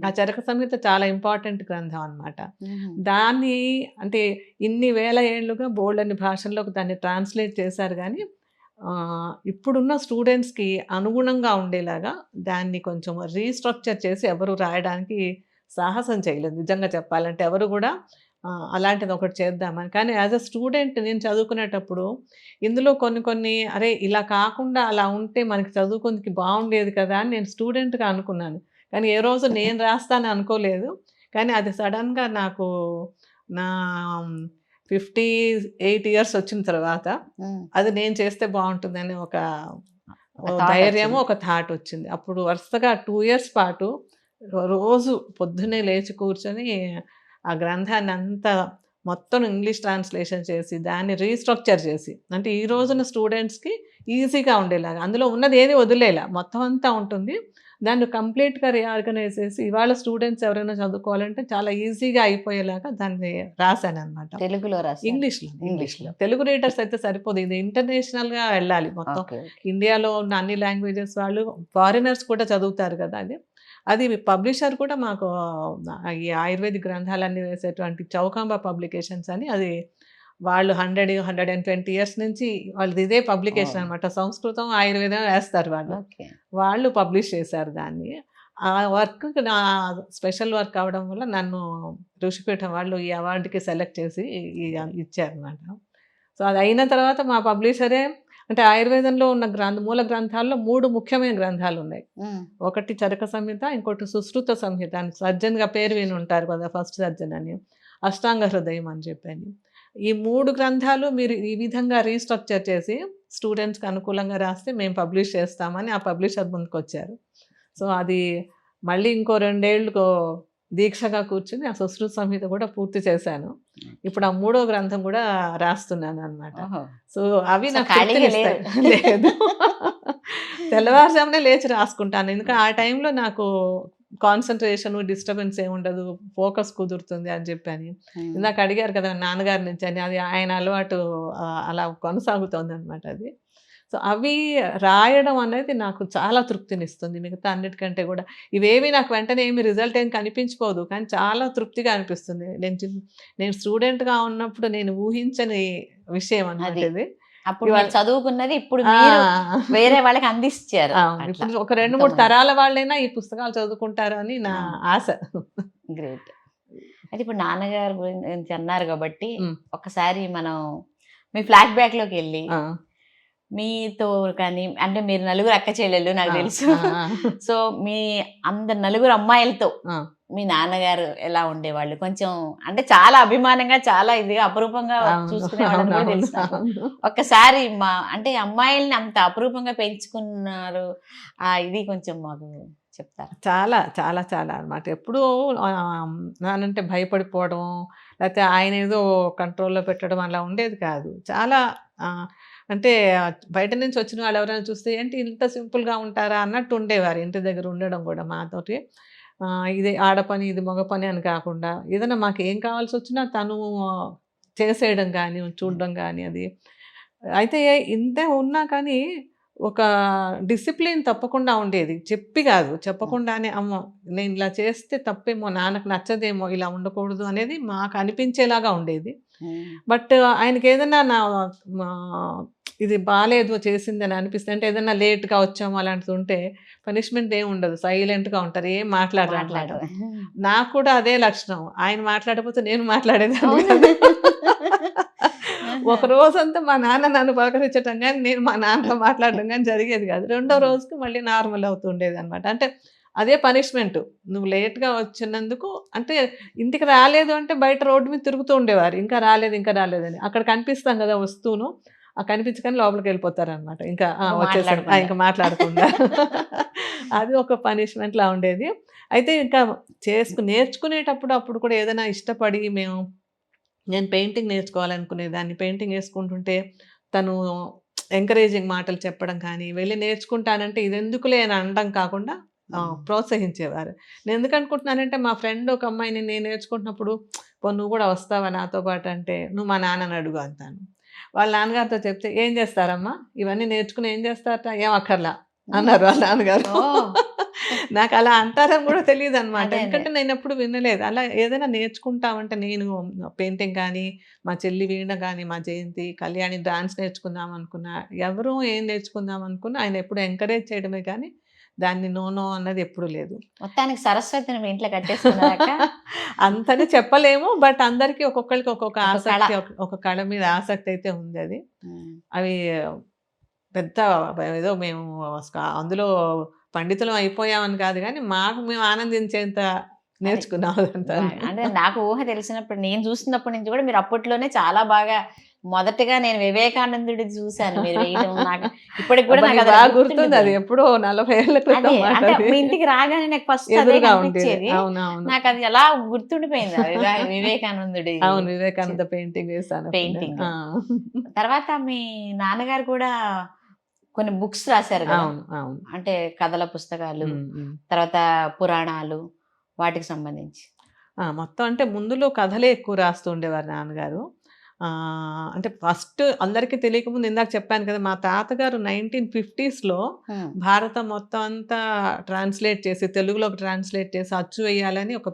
ఆ చరక సంహిత చాలా ఇంపార్టెంట్ గ్రంథం అనమాట. దాన్ని అంటే ఇన్ని వేల ఏళ్ళుగా బోల్డన్ని భాషల్లోకి దాన్ని ట్రాన్స్లేట్ చేశారు, కానీ ఇప్పుడున్న స్టూడెంట్స్కి అనుగుణంగా ఉండేలాగా దాన్ని కొంచెం రీస్ట్రక్చర్ చేసి ఎవరు రాయడానికి సాహసం చేయలేదు నిజంగా చెప్పాలంటే. ఎవరు కూడా అలాంటిది ఒకటి చేద్దామని. కానీ యాజ్ అ స్టూడెంట్ నేను చదువుకునేటప్పుడు ఇందులో కొన్ని అరే ఇలా కాకుండా అలా ఉంటే మనకి చదువుకుందికి బాగుండేది కదా అని నేను స్టూడెంట్గా అనుకున్నాను. కానీ ఏ రోజు నేను రాస్తాను అనుకోలేదు. కానీ అది సడన్గా నాకు నా 58 ఇయర్స్ వచ్చిన తర్వాత అది నేను చేస్తే బాగుంటుందని ఒక ధైర్యము, ఒక థాట్ వచ్చింది. అప్పుడు వరుసగా 2 years పాటు రోజు పొద్దున్నే లేచి కూర్చొని ఆ గ్రంథాన్ని అంతా మొత్తం ఇంగ్లీష్ ట్రాన్స్లేషన్ చేసి దాన్ని రీస్ట్రక్చర్ చేసి, అంటే ఈ రోజున స్టూడెంట్స్కి ఈజీగా ఉండేలాగా, అందులో ఉన్నది ఏది వదిలేలా, మొత్తం అంతా ఉంటుంది. దాన్ని కంప్లీట్గా రీఆర్గనైజ్ చేసి ఇవాళ స్టూడెంట్స్ ఎవరైనా చదువుకోవాలంటే చాలా ఈజీగా అయిపోయేలాగా దాన్ని రాశాను అనమాట. తెలుగులో ఇంగ్లీష్లో. తెలుగు రీడర్స్ అయితే సరిపోదు, ఇది ఇంటర్నేషనల్గా వెళ్ళాలి మొత్తం. ఇండియాలో ఉన్న అన్ని లాంగ్వేజెస్ వాళ్ళు, ఫారినర్స్ కూడా చదువుతారు కదా. అది పబ్లిషర్ కూడా మాకు ఈ ఆయుర్వేదిక్ గ్రంథాలన్నీ వేసేటువంటి చౌకాంబ పబ్లికేషన్స్ అని, అది వాళ్ళు 120 years నుంచి వాళ్ళది ఇదే పబ్లికేషన్ అనమాట. సంస్కృతం ఆయుర్వేదం వేస్తారు వాళ్ళు పబ్లిష్ చేశారు దాన్ని. ఆ వర్క్ నా స్పెషల్ వర్క్ అవడం వల్ల నన్ను ఋషిపీఠం వాళ్ళు ఈ అవార్డుకి సెలెక్ట్ చేసి ఇచ్చారనమాట. సో అది అయిన తర్వాత మా పబ్లిషరే, అంటే ఆయుర్వేదంలో ఉన్న మూల గ్రంథాల్లో 3 ముఖ్యమైన గ్రంథాలు ఉన్నాయి. ఒకటి చరక సంహిత, ఇంకోటి సుశ్రుత సంహిత అని సర్జన్గా పేరు విని ఉంటారు కదా, ఫస్ట్ సర్జన్ అని, అష్టాంగ హృదయం అని చెప్పని. ఈ 3 గ్రంథాలు మీరు ఈ విధంగా రీస్ట్రక్చర్ చేసి స్టూడెంట్స్కి అనుకూలంగా రాస్తే మేము పబ్లిష్ చేస్తామని ఆ పబ్లిషర్ ముందుకు వచ్చారు. సో అది మళ్ళీ ఇంకో 2 ఏళ్ళు దీక్షగా కూర్చుని ఆ సుశ్రుత సంహిత కూడా పూర్తి చేశాను. ఇప్పుడు ఆ 3వ గ్రంథం కూడా రాస్తున్నాను అనమాట. సో అవి నాకు లేదు, తెల్లవారుజామునే లేచి రాసుకుంటాను. ఎందుకంటే ఆ టైంలో నాకు కాన్సన్ట్రేషన్, డిస్టర్బెన్స్ ఏముండదు, ఫోకస్ కుదురుతుంది అని చెప్పని. ఇందాక అడిగారు కదా నాన్నగారి నుంచి అని, అది ఆయన అలవాటు అలా కొనసాగుతుంది అనమాట అది. సో అవి రాయడం అనేది నాకు చాలా తృప్తినిస్తుంది మిగతా అన్నిటికంటే కూడా. ఇవేవి నాకు వెంటనే ఏమి రిజల్ట్ ఏం కనిపించిపోదు, కానీ చాలా తృప్తిగా అనిపిస్తుంది. నేను స్టూడెంట్గా ఉన్నప్పుడు నేను ఊహించని విషయం అన్నమాట ఇది. అప్పుడు చదువుకున్నది ఇప్పుడు వేరే వాళ్ళకి అందించారు. ఇప్పుడు ఒక 2-3 తరాల వాళ్ళైనా ఈ పుస్తకాలు చదువుకుంటారు అని నా ఆశ. గ్రేట్. అయితే ఇప్పుడు నాన్నగారు గురించి అన్నారు కాబట్టి ఒకసారి మనం మీ ఫ్లాష్ బ్యాక్ లోకి వెళ్ళి, మీతో కానీ, అంటే మీరు నలుగురు అక్క చెల్లెళ్ళు నాకు తెలుసు, సో మీ నలుగురు అమ్మాయిలతో మీ నాన్నగారు ఎలా ఉండేవాళ్ళు? కొంచెం అంటే చాలా అభిమానంగా, చాలా ఇదిగా అపురూపంగా చూసుకునేవాళ్ళని కూడా తెలుసు. ఒక్కసారి అంటే అమ్మాయిల్ని అంత అపురూపంగా పెంచుకున్నారు, ఇది కొంచెం మాకు చెప్తారు? చాలా, చాలా, చాలా అనమాట. ఎప్పుడూ నానంటే భయపడిపోవడం, లేతే ఆయనేదో కంట్రోల్‌లో పెట్టడం అలా ఉండేది కాదు. చాలా ఆహ్, అంటే బయట నుంచి వచ్చిన వాళ్ళు ఎవరైనా చూస్తే ఏంటి ఇంత సింపుల్‌గా ఉంటారా అన్నట్టు ఉండేవారు. ఇంటి దగ్గర ఉండడం గూడా మాతోటి. ఇది ఆడ పని, ఇది మగ పని అని కాకుండా ఏదైనా మాకేం కావాల్సొచ్చినా తను చేసేయడం గానీ, చూడడం గానీ అది. అయితే ఇంతే ఉన్నా కానీ ఒక డిసిప్లిన్ తప్పకుండా ఉండేది. చెప్పి గాదు. చెప్పకుండానే అమ్మో! నేను ఇలా చేస్తే తప్పేమో, నాన్నకి నచ్చదేమో, ఇలా ఉండకూడదు అనేది మాకు అనిపించేలాగా ఉండేది. హ్మ్. బట్ ఆయనకేదన్నా మా ఇది బాలేదు చేసిందని అనిపిస్తే అంటే ఏదన్నా లేట్‌గా వచ్చాము అలాంటిది ఉంటే పనిష్మెంట్ ఏమి ఉండదు. సైలెంట్‌గా ఉంటారు. ఏం మాట్లాడరనమాట. మాట్లాడరు. నాకు కూడా అదే లక్షణం. ఆయన మాట్లాడకపోతే నేను మాట్లాడేదాన్ని అవునా? కాదు. ఆహా! ఒక రోజంతా మా నాన్న నన్ను పలకరించటం గానీ, నేను మా నాన్నతో మాట్లాడడం గానీ జరిగేది గాదు. రెండో హ్మ్. రోజుకి మళ్ళీ నార్మల్ అవుతూ ఉండేదనమాట. అంటే అదే పనిష్మెంట్. నువ్వు లేట్‌గా వచ్చినందుకు అంటే ఇంటికి రాలేదు అంటే బయట రోడ్డు మీద తిరుగుతూ ఉండేవారు. ఇంకా రాలేదు, ఇంకా రాలేదని. అక్కడ కనిపిస్తాం గదా! వస్తూను. కనిపించగానే లోపలికెళ్ళిపోతారనమాట. ఇంకా ఇంక వచ్చేసాను. మాట్లాడకుండా. ఇంక మాట్లాడకుండా. అది ఒక పనిష్మెంట్‌లా ఉండేది. అయితే ఇంకా నేర్చుకునేటప్పుడు అప్పుడు కూడా ఏదైనా ఇష్టపడి నేను పెయింటింగ్ నేర్చుకోవాలనుకునేదాన్ని. పెయింటింగ్ ఏసుకుంటుంటే తను ఎంకరేజింగ్ మాటలు చెప్పడం కానీ, వెళ్లి నేర్చుకుంటానంటే ఇదెందుకులే అని అనడం కాకుండా ప్రోత్సహించేవారు. నేనెందుకనుకుంటున్నానంటే మా ఫ్రెండ్ ఒక అమ్మాయిని నేను నేర్చుకుంటున్నప్పుడు నువ్వు గూడా వస్తావా నాతో పాటంటే, "నువ్వు మా నాన్నని అడుగు" అంటాను. వాళ్ళ నాన్నగారితో చెప్తే, "ఏం చేస్తారమ్మా? ఇవన్నీ నేర్చుకొని ఏం చేస్తారట?" "ఏం అక్కర్లా" హ్మ్. అన్నారు వాళ్ళ నాన్నగారు. ఓహ్! నాకలా అంటారని గూడా తెలీదనమాట. అదే. అదే. ఎందుకంటే నేనెప్పుడు వినలేదు. అలా ఏదైనా నేర్చుకుంటామంటే నేను పెయింటింగ్ గానీ, మా చెల్లి వీణ గానీ, మా జయంతి, కళ్యాణి డాన్స్ నేర్చుకుందాం అనుకున్నా, ఎవరు ఏం నేర్చుకుందాం అనుకున్నా ఆయన ఎప్పుడు ఎంకరేజ్ చేయడమే కానీ, దాన్ని నో, నో అన్నది ఎప్పుడూ లేదు. మొత్తానికి సరస్వతిని మీ ఇంట్లో కట్టేసుకున్నారక్క? అంతని చెప్పలేము. బట్ అందరికి ఒక్కొక్కళ్ళకి ఒక్కొక్క ఒక కళ. ఆసక్తి, ఒక కళ మీద ఆసక్తయితే ఉందది. హ్మ్. అవి పెద్ద ఏదో మేము అందులో పండితులం అయిపోయామని కాదు గానీ, మాకు మేము ఆనందించేంత అది. నేర్చుకున్నాం అదంతాను. అంటే నాకు ఊహ తెలిసినప్పుడు నేను చూసినప్పటి నుంచి కూడా మీరు అప్పట్లోనే చాలా బాగా మొదటగా నేను వివేకానందుడిది చూసాను మీరు వేయడం. నాకు ఇప్పటికి కూడా అబ్బా! నాకు నీకు అది బాగా గుర్తుంది. అది గుర్తుండిపోయింది. ఎప్పుడో 40 ఏళ్ల క్రితం అదే. మాట అంటే అది. మీ ఇంటికి రాగానే నాకు ఫస్ట్ అదే ఎదురుగా ఉండేది. కనిపించేది. అవునవును. నాకది అలా గుర్తుండిపోయింది. ఆ వివేకానందుడి అవును. చి వివేకానంద పెయింటింగ్ వేశానప్పుడు నేను. పెయింటింగ్. తర్వాత మీ నాన్నగారు కూడా కొన్ని బుక్స్ రాసారు గదా! అవును. అవును. అంటే కథల పుస్తకాలు, హ్మ్. హ్మ్. తర్వాత పురాణాలు వాటికి సంబంధించి. మొత్తం అంటే ముందులో కథలే ఎక్కువ రాస్తూ ఉండేవారు నాన్నగారు. అంటే ఫస్ట్ అందరికీ తెలియకముందు ఇందాక చెప్పాను కదా! మా తాతగారు 1950స్‌లో హ్మ్. భారతం మొత్తం అంతా ట్రాన్స్‌లేట్ చేసి, తెలుగులోకి ట్రాన్స్‌లేట్ చేసి అచ్చు వేయాలని ఒక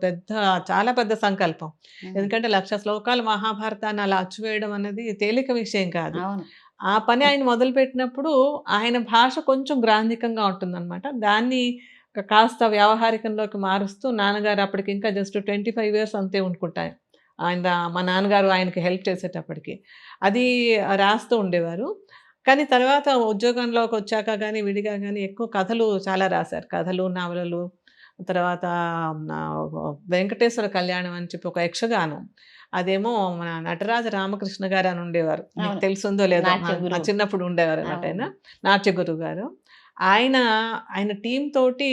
చాలా పెద్ద సంకల్పం. హ్మ్. ఎందుకంటే 1,00,000 శ్లోకాలు మహాభారతాన్ని అలా అచ్చు వేయడం అనేది తేలిక విషయం కాదు. అవును. ఆ పని ఆయన మొదలుపెట్టినప్పుడు ఆయన భాష కొంచెం గ్రాంధికంగా ఉంటుందనమాట. దాన్ని కాస్త వ్యావహారికంలోకి మారుస్తూ నాన్నగారు అప్పటికి ఇంకా జస్ట్ 25 ఇయర్స్ అంతే అనుకుంటా. మా నాన్నగారు ఆయనకి హెల్ప్ చేసేటప్పటికి. అది రాస్తూ ఉండేవారు. కానీ తర్వాత ఉద్యోగంలోకొచ్చాక గాని, విడిగా గాని ఎక్కువ కథలు చాలా రాశారు. కథలు, నవలలు తర్వాత నా వెంకటేశ్వర కళ్యాణం అని చెప్పి ఒక యక్షగానం. అదేమో మన నటరాజ రామకృష్ణ గారని ఉండేవారు. మీకు అవును. తెలుసుందో లేదో నాట్య మా గురువు. చిన్నప్పుడు ఉండేవారనమాట ఆయన. అవును. నాట్య గురువు గారు. ఆయన, ఆయన టీమ్ తోటి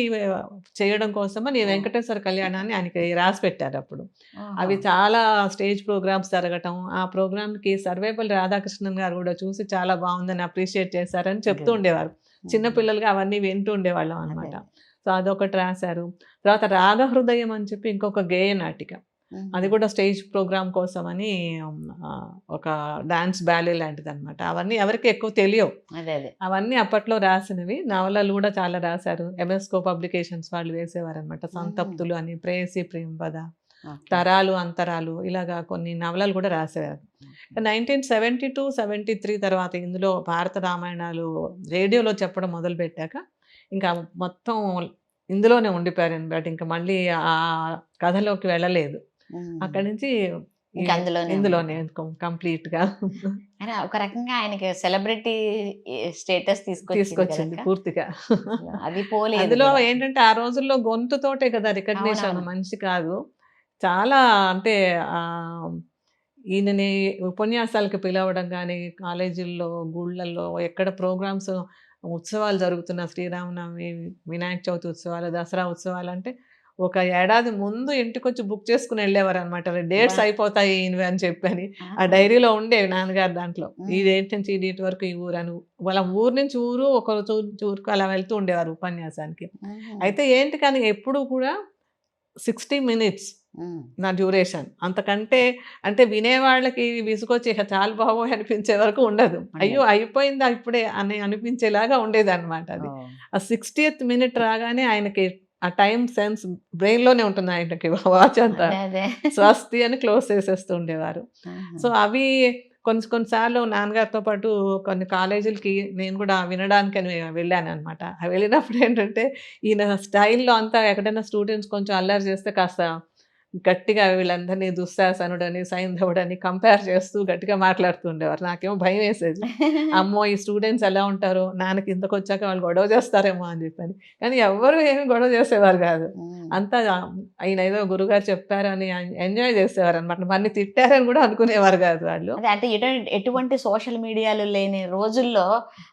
చేయడం కోసమని ఓహ్! వెంకటేశ్వర కళ్యాణాన్ని ఆయనకి రాసిపెట్టారప్పుడు. ఓహో! అవి చాలా స్టేజ్ ప్రోగ్రామ్స్ జరగటం, ఆ ప్రోగ్రామ్‌కి సర్వేపల్లి రాధాకృష్ణన్ గారు గూడా చూసి చాలా బావుందని అప్రిషియేట్ చేశారని చెప్తూ గుడ్. ఉండేవారు. చిన్న హ్మ్. పిల్లలుగా అవన్నీ వింటూ ఉండేవాళ్ళం అదే. అనమాట. అదే. సో, అదొకటి రాశారు. తర్వాత రాగహృదయం అని చెప్పి ఇంకొక గేయ నాటిక. హుహు. అది కూడా స్టేజ్ ప్రోగ్రామ్ కోసమని ఒక డాన్స్ బ్యాలే లాంటిదనమాట. అవన్నీ ఎవరికీ ఎక్కువ తెలియవు. అదే. అదే. అవన్నీ అప్పట్లో రాసినవి. నవలలు గూడా చాలా రాశారు. ఎంఎస్‌కో పబ్లికేషన్స్ వాళ్ళు వేసేవారనమాట. హుహు. 'సంతప్తులు' అని, 'ప్రేయసి ప్రేమపద', ఓకే. 'తరాలు అంతరాలు' ఇలాగా కొన్ని నవలలు గూడా రాసేవారు. 1972, 73 తర్వాత ఇందులో భారత రామాయణాలు రేడియోలో చెప్పడం మొదలుపెట్టాక, ఇంకా మొత్తం ఇందులోనే ఉండిపోయారనమాట. ఇంక మళ్ళీ ఆ కథలోకి వెళ్ళలేదు. హ్మ్. అక్కడి నుంచి ఈ ఇంక అందులోనే ఇందులోనే ఉండిపోయారు. కంప్లీట్‌గా అయినా ఒక రకంగా ఆయనకి సెలబ్రిటీ స్టేటస్ తీసుకొచ్చింది తీసుకొచ్చింది కదక్క! పూర్తిగా. అసలు అది పోలేదు అందులో కూడా. ఏంటంటే, ఆ రోజుల్లో గొంతుతోటే కదా రికగ్నిషన్ అవునవును. మనిషి కాదు. చాలా అంటే ఆహ్, ఈయనని ఉపన్యాసాలకి పిలవడం గానీ, కాలేజీల్లో, గుళ్ళల్లో ఎక్కడ ప్రోగ్రామ్స్ ఉత్సవాలు జరుగుతున్న శ్రీరామనవమి, వినాయక చవితి ఉత్సవాలు, దసరా ఉత్సవాలు అంటే ఒక ఏడాది ముందు ఇంటికొచ్చి బుక్ చేసుకుని వెళ్ళేవారనమాట. డేట్స్ అయిపోతాయి ఈయనవి అని చెప్పని. ఆ డైరీలో ఉండేవి నాన్నగారు దాంట్లో. ఈ డేట్ నుంచి ఈ డేట్ వరకు ఈ ఊరని. వాళ్ళ ఊరు నుంచి ఊరు, ఒక ఊరుకు అలా వెళ్తూ ఉండేవారు ఉపన్యాసానికి. అయితే ఏంటి కానీ ఎప్పుడూ కూడా 60 మినిట్స్ నా డ్యూరేషన్. అంతకంటే అంటే వినేవాళ్ళకి విసుగొచ్చి ఇక చాలు బాబోయ్ అనిపించే వరకు ఉండదు. అయ్యో! అయిపోయిందా ఇప్పుడే అని అనిపించేలాగా ఉండేదనమాట అది. ఆ 60th మినిట్ రాగానే ఆయనకి ఆ టైమ్ సెన్స్ బ్రెయిన్‌లోనే ఉంటుంది ఆయనకి వాచ్ అంతా. స్వస్తి అని క్లోజ్ చేసేస్తూ ఉండేవారు. సో, అవి కొన్ని కొన్ని సార్లు నాన్నగారితో పాటు కొన్ని కాలేజీలకి నేను కూడా వినడానికని వెళ్ళాననమాట. వెళ్ళినప్పుడు ఏంటంటే ఈయన స్టైల్‌లో అంతా ఎక్కడైనా స్టూడెంట్స్ కొంచెం అల్లరి చేస్తే కాస్త గట్టిగా వీళ్ళందరినీ దుశ్శాసనుడని, సైంధవుడని కంపేర్ చేస్తూ గట్టిగా మాట్లాడుతూ ఉండేవారు. నాకేమో భయమేసేది. అమ్మో! ఈ స్టూడెంట్స్ ఎలా ఉంటారో, నాన్నకి ఇంతకొచ్చాక వాళ్ళు గొడవ చేస్తారేమో అని చెప్పని. కానీ ఎవ్వరు ఏమి గొడవ చేసేవారు కాదు. అంతా ఆయన ఏదో గురువుగారు చెప్పారని ఎంజాయ్ చేసేవారనమాట. మన్ని తిట్టారని కూడా అనుకునేవారు కాదు వాళ్ళు. అదే అంటే ఎటువంటి సోషల్ మీడియాలు లేని రోజుల్లో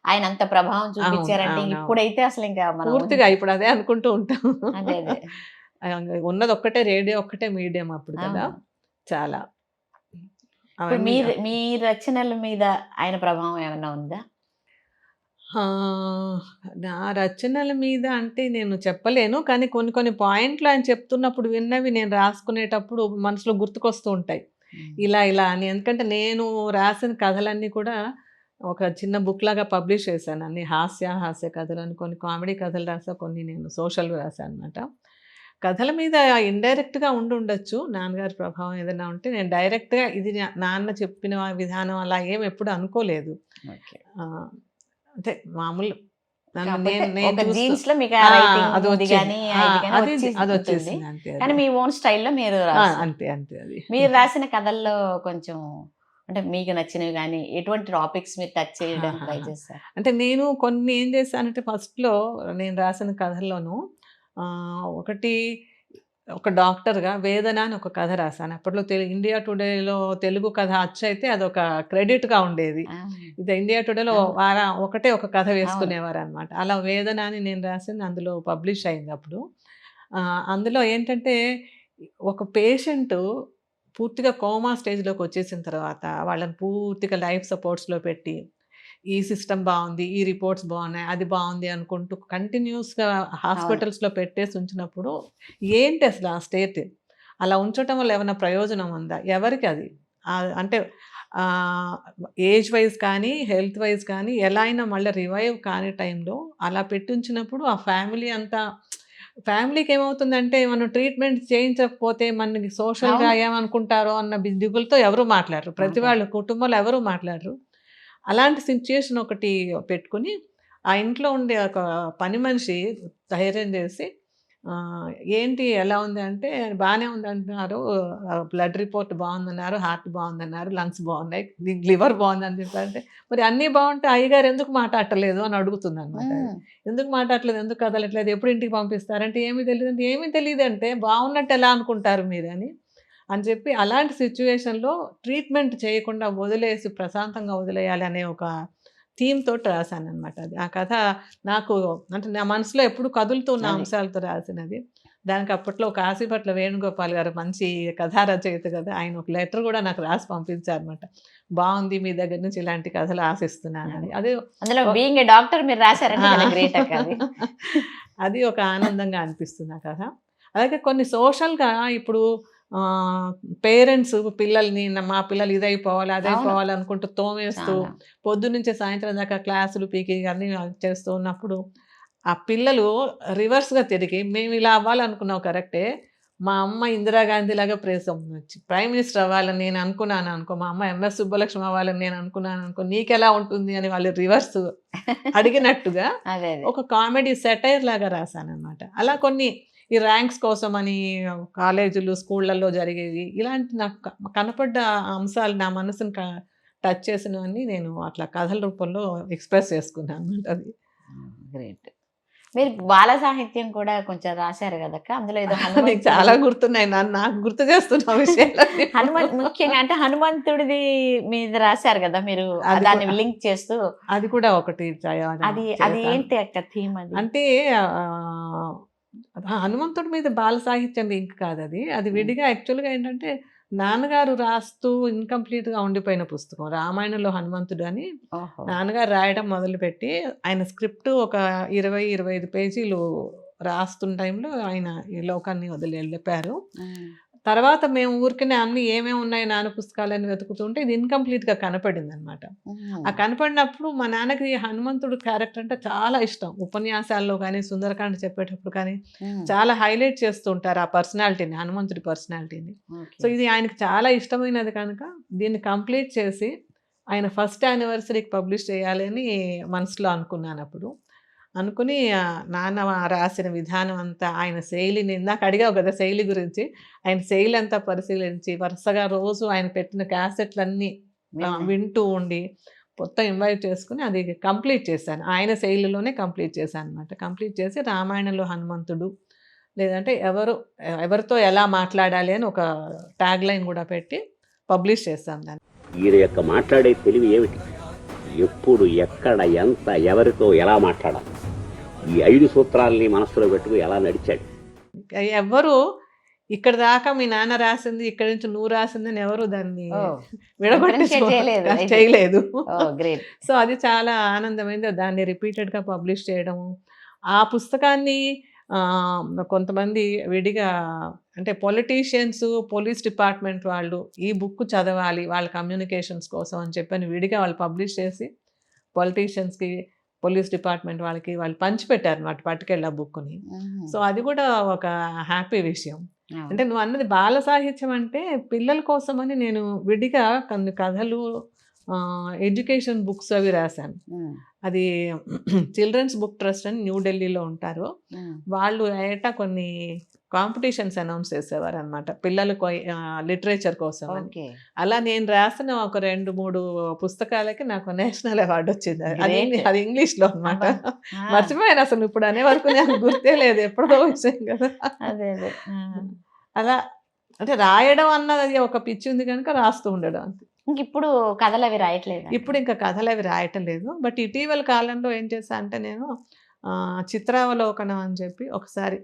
ఆయన అంత ప్రభావం చూపించారంటే ఇప్పుడైతే అసలు ఇంకా మనం పూర్తిగా ఇప్పుడు అదే అనుకుంటూ ఉంటాం. అదే అదే ఉన్నది ఒక్కటే రేడియో, ఒక్కటే మీడియం అప్పుడు కదా. చాలా ఇప్పుడు మీ రచనల మీద ఆయన ప్రభావం ఏమన్నా ఉందా? నా రచనల మీద అంటే నేను చెప్పలేను. కానీ కొన్ని కొన్ని పాయింట్లు ఆయన చెప్తున్నప్పుడు విన్నవి నేను రాసుకునేటప్పుడు మనసులో గుర్తుకొస్తూ ఉంటాయి. ఇలా ఇలా అని. ఎందుకంటే నేను రాసిన కథలన్నీ కూడా ఒక చిన్న బుక్ లాగా పబ్లిష్ చేశాను. అన్ని హాస్య కథలు అని, కొన్ని కామెడీ కథలు రాసా, కొన్ని నేను సోషల్ రాశాను అనమాట. కథల మీద ఇండైరెక్ట్‌గా ఉండొచ్చు నాన్నగారి ప్రభావం ఏదైనా ఉంటే. నేను డైరెక్ట్‌గా ఇది నాన్న చెప్పిన విధానం అలా ఏమి ఎప్పుడు అనుకోలేదు. అంటే మామూలు అదొచ్చేసింది అంతే. కానీ మీ ఓన్ స్టైల్‌లో మీరు అంతే అంతే. అది మీరు రాసిన కథల్లో కొంచెం అంటే మీకు నచ్చినవి కానీ ఎటువంటి టాపిక్స్ మీరు టచ్ చేయడానికి ట్రై చేస్తారు? అంటే నేను కొన్ని ఏం చేశానంటే ఫస్ట్‌లో నేను రాసిన కథల్లోనూ ఒకటి ఒక డాక్టర్‌గా 'వేదన' అని ఒక కథ రాశాను. అప్పట్లో ఇండియా టుడేలో తెలుగు కథ అచ్చయితే అదొక క్రెడిట్‌గా ఉండేది. ఇది ఇండియా టుడేలో ఒకటే ఒక కథ వేసుకునేవారనమాట. అలా 'వేదన' అని నేను రాసింది అందులో పబ్లిష్ అయింది అప్పుడు. అందులో ఏంటంటే ఒక పేషెంటు పూర్తిగా కోమా స్టేజ్‌లోకి వచ్చేసిన తర్వాత వాళ్ళని పూర్తిగా లైఫ్ సపోర్ట్స్‌లో పెట్టి ఈ సిస్టమ్ బాగుంది, ఈ రిపోర్ట్స్ బాగున్నాయి, అది బాగుంది అనుకుంటూ కంటిన్యూస్‌గా హాస్పిటల్స్‌లో పెట్టేసి ఉంచినప్పుడు ఏంటి అసలు ఆ స్టేట్? అలా ఉంచటం వల్ల ఏమైనా ప్రయోజనం ఉందా? ఎవరికి అది? అంటే ఏజ్ వైజ్ కానీ, హెల్త్ వైజ్ కానీ ఎలా అయినా మళ్ళీ రివైవ్ కాని టైంలో అలా పెట్టి ఉంచినప్పుడు ఆ ఫ్యామిలీ అంతా ఫ్యామిలీకి ఏమవుతుందంటే మనం ట్రీట్మెంట్ చేయించకపోతే మనకి సోషల్‌గా ఏమనుకుంటారో అన్న దిగులుతో ఎవరు మాట్లాడరు. ప్రతి వాళ్ళు కుటుంబంలో ఎవరు మాట్లాడరు. అలాంటి సిచ్యుయేషన్ ఒకటి పెట్టుకుని ఆ ఇంట్లో ఉండే ఒక పని మనిషి ధైర్యం చేసి ఏంటి ఎలా ఉంది అంటే బాగానే ఉంది అంటున్నారు, బ్లడ్ రిపోర్ట్ బాగుందన్నారు, హార్ట్ బాగుందన్నారు, లంగ్స్ బాగున్నాయి, లివర్ బాగుందని చెప్పారంటే మరి అన్నీ బాగుంటే అయ్యగారు ఎందుకు మాట్లాడలేదు అని అడుగుతుంది అనమాట. ఎందుకు మాట్లాడలేదు, ఎందుకు కదలట్లేదు, ఎప్పుడు ఇంటికి పంపిస్తారంటే ఏమీ తెలియదు అంటే ఏమీ తెలియదు అంటే బాగున్నట్టు ఎలా అనుకుంటారు మీరు అని చెప్పి అలాంటి సిచ్యువేషన్‌లో ట్రీట్మెంట్ చేయకుండా వదిలేసి ప్రశాంతంగా వదిలేయాలి అనే ఒక థీమ్ తోటి రాశాననమాట అది. ఆ కథ నాకు అంటే నా మనసులో ఎప్పుడు కదులుతున్న అంశాలతో రాసినది. దానికి అప్పట్లో కాశీపట్ల వేణుగోపాల్ గారు మంచి కథా రచయిత కదా! ఆయన ఒక లెటర్ కూడా నాకు రాసి పంపించారనమాట. బాగుంది, మీ దగ్గర నుంచి ఇలాంటి కథలు ఆశిస్తున్నానని. అదే అందులో బీయింగ్ ఏ డాక్టర్ మీరు రాశారంటే చాలా గ్రేట్ అక్క అది. అది ఒక ఆనందంగా అనిపిస్తుంది ఆ కథ. అలాగే కొన్ని సోషల్‌గా ఇప్పుడు పేరెంట్స్ పిల్లల్ని మా పిల్లలు ఇదైపోవాలి, అదైపోవాలి అనుకుంటూ తోమేస్తూ పొద్దున్నుంచి సాయంత్రం దాకా క్లాసులు పీకి అన్నీ చేస్తూ ఉన్నప్పుడు ఆ పిల్లలు రివర్స్‌గా తిరిగి మేము ఇలా అవ్వాలనుకున్నాం కరెక్టే. మా అమ్మ ఇందిరాగాంధీ లాగా ప్రైమ్ మినిస్టర్ అవ్వాలని నేను అనుకున్నాను అనుకో, మా అమ్మ ఎంఎస్ సుబ్బలక్ష్మి అవ్వాలని నేను అనుకున్నాను అనుకో, నీకెలా ఉంటుంది అని వాళ్ళు రివర్స్ అడిగినట్టుగా ఒక కామెడీ సెటైర్ లాగా రాశాననమాట. అలా కొన్ని ఈ ర్యాంక్స్ కోసమని కాలేజీలు, స్కూళ్ళల్లో జరిగేవి ఇలాంటి నాకు కనపడ్డ అంశాలు నా మనసుని టచ్ చేసినవన్నీ నేను అట్లా కథల రూపంలో ఎక్స్‌ప్రెస్ చేసుకున్నాను అనమాట అది. గ్రేట్. మీరు బాల సాహిత్యం కూడా కొంచెం రాశారు కదక్క, అందులో ఏదో నీకు చాలా గుర్తున్నాయి, నాకు గుర్తు చేస్తున్న విషయాలు. ముఖ్యంగా అంటే హనుమంతుడిది మీద రాశారు కదా మీరు, అది దాన్ని కూడా- లింక్ చేస్తూ. అది కూడా ఒకటి అది చేశాను. ఏంటి అక్క థీమ్ అది? అంటే హనుమంతుడి మీద బాల సాహిత్యం లింక్ కాదు అది. అది విడిగా యాక్చువల్‌గా ఏంటంటే, నాన్నగారు రాస్తూ ఇన్‌కంప్లీట్‌గా ఉండిపోయిన పుస్తకం. రామాయణంలో హనుమంతుడు అని ఓహో. నాన్నగారు రాయడం మొదలుపెట్టి, ఆయన స్క్రిప్ట్ ఒక 20, 25 పేజీలు రాస్తున్న టైంలో ఆయన ఈ లోకాన్ని వదిలి వెళ్ళిపోయారు. తర్వాత మేము ఊరికనే అన్నీ ఏమేమి ఉన్నాయి నాన్న పుస్తకాలని వెతుకుతుంటే ఇది ఇన్‌కంప్లీట్‌గా కనపడిందనమాట. ఆ కనపడినప్పుడు మా నాన్నకి హనుమంతుడు క్యారెక్టర్ అంటే చాలా ఇష్టం. ఉపన్యాసాల్లో కానీ, సుందరకాండ చెప్పేటప్పుడు కానీ చాలా హైలైట్ చేస్తూ ఉంటారు ఆ పర్సనాలిటీని, హనుమంతుడి పర్సనాలిటీని. సో ఇది ఆయనకి చాలా ఇష్టమైనది కనుక దీన్ని కంప్లీట్ చేసి ఆయన ఫస్ట్ యానివర్సరీకి పబ్లిష్ చేయాలి అని మనసులో అనుకున్నాను అప్పుడు. అనుకుని నాన్న రాసిన విధానం అంతా, ఆయన శైలిని ఇందాక అడిగావు కదా శైలి గురించి, ఆయన శైలి అంతా పరిశీలించి వరుసగా రోజు ఆయన పెట్టిన క్యాసెట్లన్నీ వింటూ ఉండి మొత్తం ఇన్వైట్ చేసుకుని అది కంప్లీట్ చేశాను. ఆయన శైలిలోనే కంప్లీట్ చేశాను అనమాట. కంప్లీట్ చేసి రామాయణంలో హనుమంతుడు, లేదంటే ఎవరితో ఎలా మాట్లాడాలి అని ఒక ట్యాగ్ లైన్ కూడా పెట్టి పబ్లిష్ చేశాను దాన్ని. ఈయన యొక్క మాట్లాడే తెలివి ఏమిటి, ఎప్పుడు ఎక్కడ ఎంత ఎవరితో ఎలా మాట్లాడాలి, ఈ 5 సూత్రాలని మనసులో పెట్టుకు ఎలా నడిచాడు. ఎవరు ఇక్కడ దాకా మీ నాన్న రాసింది, ఇక్కడ నుంచి నువ్వు రాసిందని ఎవరు దాన్ని చేయలేదు. సో అది చాలా ఆనందమైంది. దాన్ని రిపీటెడ్గా పబ్లిష్ చేయడము, ఆ పుస్తకాన్ని కొంతమంది విడిగా అంటే పొలిటీషియన్స్, పోలీస్ డిపార్ట్మెంట్ వాళ్ళు ఈ బుక్ చదవాలి వాళ్ళ కమ్యూనికేషన్స్ కోసం అని చెప్పని విడిగా వాళ్ళు పబ్లిష్ చేసి పొలిటీషియన్స్కి, పోలీస్ డిపార్ట్మెంట్ వాళ్ళకి వాళ్ళు పంచిపెట్టారు అన్నమాట పట్టుకెళ్ళి ఆ బుక్ని. సో అది కూడా ఒక హ్యాపీ విషయం. అంటే నువ్వు అన్నది బాల సాహిత్యం అంటే పిల్లల కోసమని నేను విడిగా కొన్ని కథలు, ఎడ్యుకేషన్ బుక్స్ అవి రాశాను. అది చిల్డ్రన్స్ బుక్ ట్రస్ట్ అని న్యూఢిల్లీలో ఉంటారు. వాళ్ళు ఏటా కొన్ని కాంపిటీషన్స్ అనౌన్స్ చేసేవారు అనమాట పిల్లలకు లిటరేచర్ కోసం అని. అలా నేను రాసిన ఒక 2-3 పుస్తకాలకి నాకు నేషనల్ అవార్డు వచ్చింది. అది ఇంగ్లీష్లో అనమాట. మర్చిపోయాను అసలు, ఇప్పుడు అనే వరకు నాకు గుర్తే లేదు, ఎప్పుడో విషయం కదా. అలా అంటే రాయడం అన్నది ఒక పిచ్చి ఉంది కనుక రాస్తూ ఉండడం అంతే. ఇప్పుడు కథలు అవి రాయట్లేదు? ఇప్పుడు ఇంకా కథలు అవి రాయటం లేదు. బట్ ఇటీవల కాలంలో ఏం చేశా అంటే నేను చిత్రావలోకనం అని చెప్పి ఒకసారి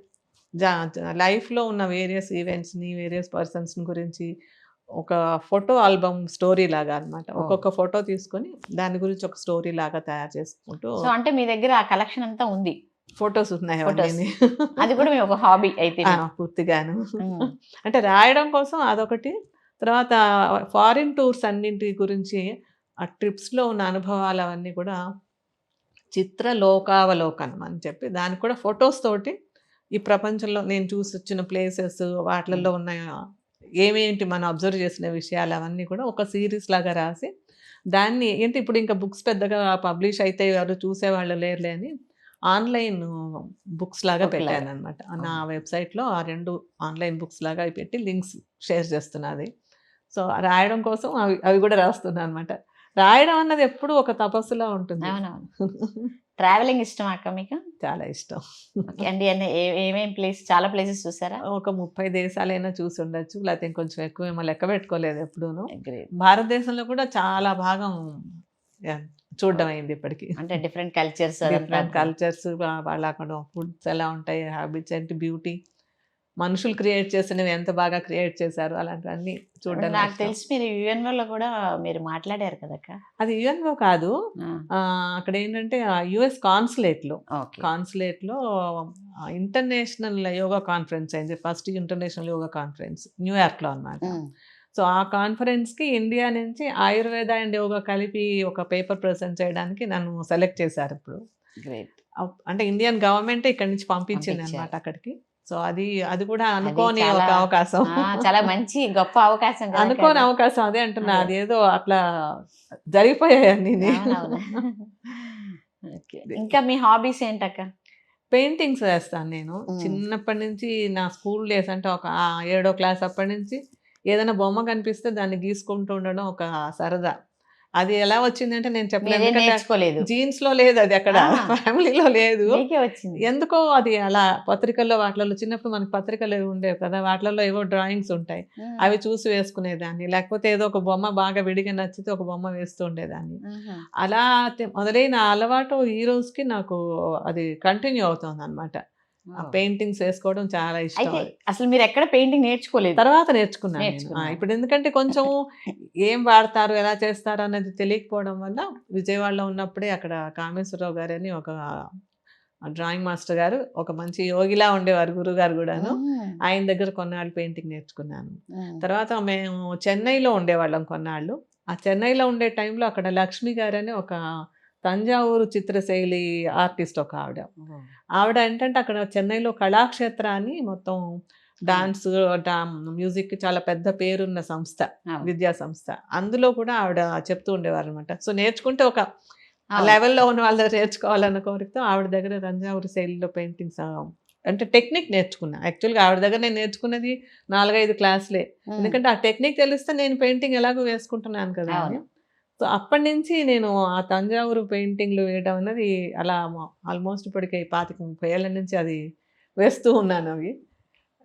లైఫ్లో ఉన్న వేరియస్ ఈవెంట్స్ని, వేరియస్ పర్సన్స్ని గురించి ఒక ఫోటో ఆల్బమ్ స్టోరీ లాగా అనమాట. ఒక్కొక్క ఫోటో తీసుకొని దాని గురించి ఒక స్టోరీ లాగా తయారు చేసుకుంటూ. సో అంటే మీ దగ్గర ఆ కలెక్షన్ అంతా ఉంది, ఫొటోస్ ఉన్నాయి. అది కూడా మీ ఒక హాబీ అయితే? పూర్తిగాను. అంటే రాయడం కోసం అదొకటి, తర్వాత ఫారిన్ టూర్స్ అన్నింటి గురించి ఆ ట్రిప్స్లో ఉన్న అనుభవాలు అవన్నీ కూడా చిత్రలోకావలోకనం అని చెప్పి దానికి కూడా ఫొటోస్ తోటి ఈ ప్రపంచంలో నేను చూసి వచ్చిన ప్లేసెస్, వాటిల్లో ఉన్న ఏమేంటి మనం అబ్జర్వ్ చేసిన విషయాలు అవన్నీ కూడా ఒక సిరీస్ లాగా రాసి దాన్ని ఏంటి ఇప్పుడు ఇంకా బుక్స్ పెద్దగా పబ్లిష్ అయితే ఎవరు చూసేవాళ్ళు లేరులే అని ఆన్లైన్ బుక్స్ లాగా పెట్టాను అనమాట. నా వెబ్సైట్లో ఆ 2 ఆన్లైన్ బుక్స్ లాగా పెట్టి లింక్స్ షేర్ చేస్తున్నది. సో రాయడం కోసం అవి కూడా రాస్తున్నాను అనమాట. రాయడం అన్నది ఎప్పుడు ఒక తపస్సులా ఉంటుంది. ట్రావెలింగ్ ఇష్టం అక్క మీకు? చాలా ఇష్టం అండి. ఏమేం చాలా ప్లేసెస్ చూసారా? ఒక 30 దేశాలైనా చూసి ఉండొచ్చు, లేకపోతే ఇంకొంచెం ఎక్కువేమో లెక్క పెట్టుకోలేదు ఎప్పుడూను. భారతదేశంలో కూడా చాలా భాగం చూడడం అయింది ఇప్పటికి. అంటే డిఫరెంట్ కల్చర్స్, వాళ్ళ అక్కడ ఫుడ్స్ ఎలా ఉంటాయి, హ్యాబిట్స్ ఏంటి, బ్యూటీ, మనుషులు క్రియేట్ చేసినవి ఎంత బాగా క్రియేట్ చేశారు, అలాంటివన్నీ చూడడం. నాకు తెలిసి మీరు యుఎన్ఓలో కూడా మీరు మాట్లాడారు కదక్క? అది యుఎన్ఓ కాదు, అక్కడ ఏంటంటే యుఎస్ కాన్సులేట్లో ఇంటర్నేషనల్ యోగా కాన్ఫరెన్స్ అయింది, ఫస్ట్ ఇంటర్నేషనల్ యోగా కాన్ఫరెన్స్ న్యూయార్క్లో అన్నమాట. సో ఆ కాన్ఫరెన్స్కి ఇండియా నుంచి ఆయుర్వేద అండ్ యోగా కలిపి ఒక పేపర్ ప్రజెంట్ చేయడానికి నన్ను సెలెక్ట్ చేశారు. ఇప్పుడు అంటే ఇండియన్ గవర్నమెంటే ఇక్కడి నుంచి పంపించింది అన్నమాట అక్కడికి. సో అది కూడా అనుకోని ఒక అవకాశం, చాలా మంచి గొప్ప అవకాశం, అనుకోని అవకాశం. అదే అంటున్నా, అదేదో అట్లా జరిగిపోయాయి అన్ని. ఇంకా మీ హాబీస్ ఏంటక్క? పెయింటింగ్స్ వేస్తాను నేను చిన్నప్పటి నుంచి. నా స్కూల్ డేస్ అంటే ఒక 7వ క్లాస్ అప్పటి నుంచి ఏదైనా బొమ్మ కనిపిస్తే దాన్ని గీసుకుంటూ ఉండడం ఒక సరదా. అది ఎలా వచ్చిందంటే నేను చెప్పలేదు, మీరేం ఎందుకంటే నేర్చుకోలేదు, జీన్స్ లో లేదు అది, అక్కడ ఆ. ఫ్యామిలీలో లేదు. మీకే వచ్చింది. ఎందుకో అది అలా పత్రికల్లో వాటిలలో చిన్నప్పుడు మనకి పత్రికలు ఏవి ఉండేవి కదా, వాటిలలో ఏవో డ్రాయింగ్స్ ఉంటాయి, అవి చూసి వేసుకునేదాన్ని. లేకపోతే ఏదో ఒక బొమ్మ బాగా విడిగా నచ్చితే ఒక బొమ్మ వేస్తూ ఉండేదాన్ని. అలా మొదలైన అలవాటు ఈ రోజుకి నాకు అది కంటిన్యూ అవుతుంది అనమాట. ఆ పెయింటింగ్స్ వేసుకోవడం చాలా ఇష్టం. అయితే అది అసలు మీరు ఎక్కడ పెయింటింగ్ నేర్చుకోలేదు? తర్వాత నేర్చుకున్నాను నేను. నేర్చుకున్నారు. ఇప్పుడు ఎందుకంటే కొంచెం ఏం వాడతారు, ఎలా చేస్తారు అనేది తెలియకపోవడం వల్ల విజయవాడలో ఉన్నప్పుడే అక్కడ కామేశ్వరరావు గారని ఒక డ్రాయింగ్ మాస్టర్ గారు, ఒక మంచి యోగిలా ఉండేవారు గురువు గారు కూడాను. ఆయన దగ్గర కొన్నాళ్ళు పెయింటింగ్ నేర్చుకున్నాను. తర్వాత మేము చెన్నైలో ఉండేవాళ్ళం కొన్నాళ్ళు. ఆ చెన్నైలో ఉండే టైంలో అక్కడ లక్ష్మి గారని ఒక తంజావూరు చిత్రశైలి ఆర్టిస్ట్ ఒక ఆవిడ. ఆవిడ ఏంటంటే అక్కడ చెన్నైలో కళాక్షేత్ర అని మొత్తం డాన్స్, మ్యూజిక్ చాలా పెద్ద పేరున్న సంస్థ, విద్యా సంస్థ. అందులో కూడా ఆవిడ చెప్తూ ఉండేవారు అనమాట. సో నేర్చుకుంటే ఒక లెవెల్లో ఉన్న వాళ్ళ దగ్గర నేర్చుకోవాలన్న కోరికతో ఆవిడ దగ్గర తంజావూరు శైలిలో పెయింటింగ్స్ అంటే టెక్నిక్ నేర్చుకున్నా. యాక్చువల్గా ఆవిడ దగ్గర నేను నేర్చుకున్నది 4-5 క్లాసులే, ఎందుకంటే ఆ టెక్నిక్ తెలిస్తే నేను పెయింటింగ్ ఎలాగో వేసుకుంటున్నాను కదా అని. సో అప్పటి నుంచి నేను ఆ తంజావూరు పెయింటింగ్లు వేయడం అన్నది అలా ఆల్మోస్ట్ ఇప్పటికే 25-30 ఏళ్ళ నుంచి అది వేస్తూ ఉన్నాను. అవి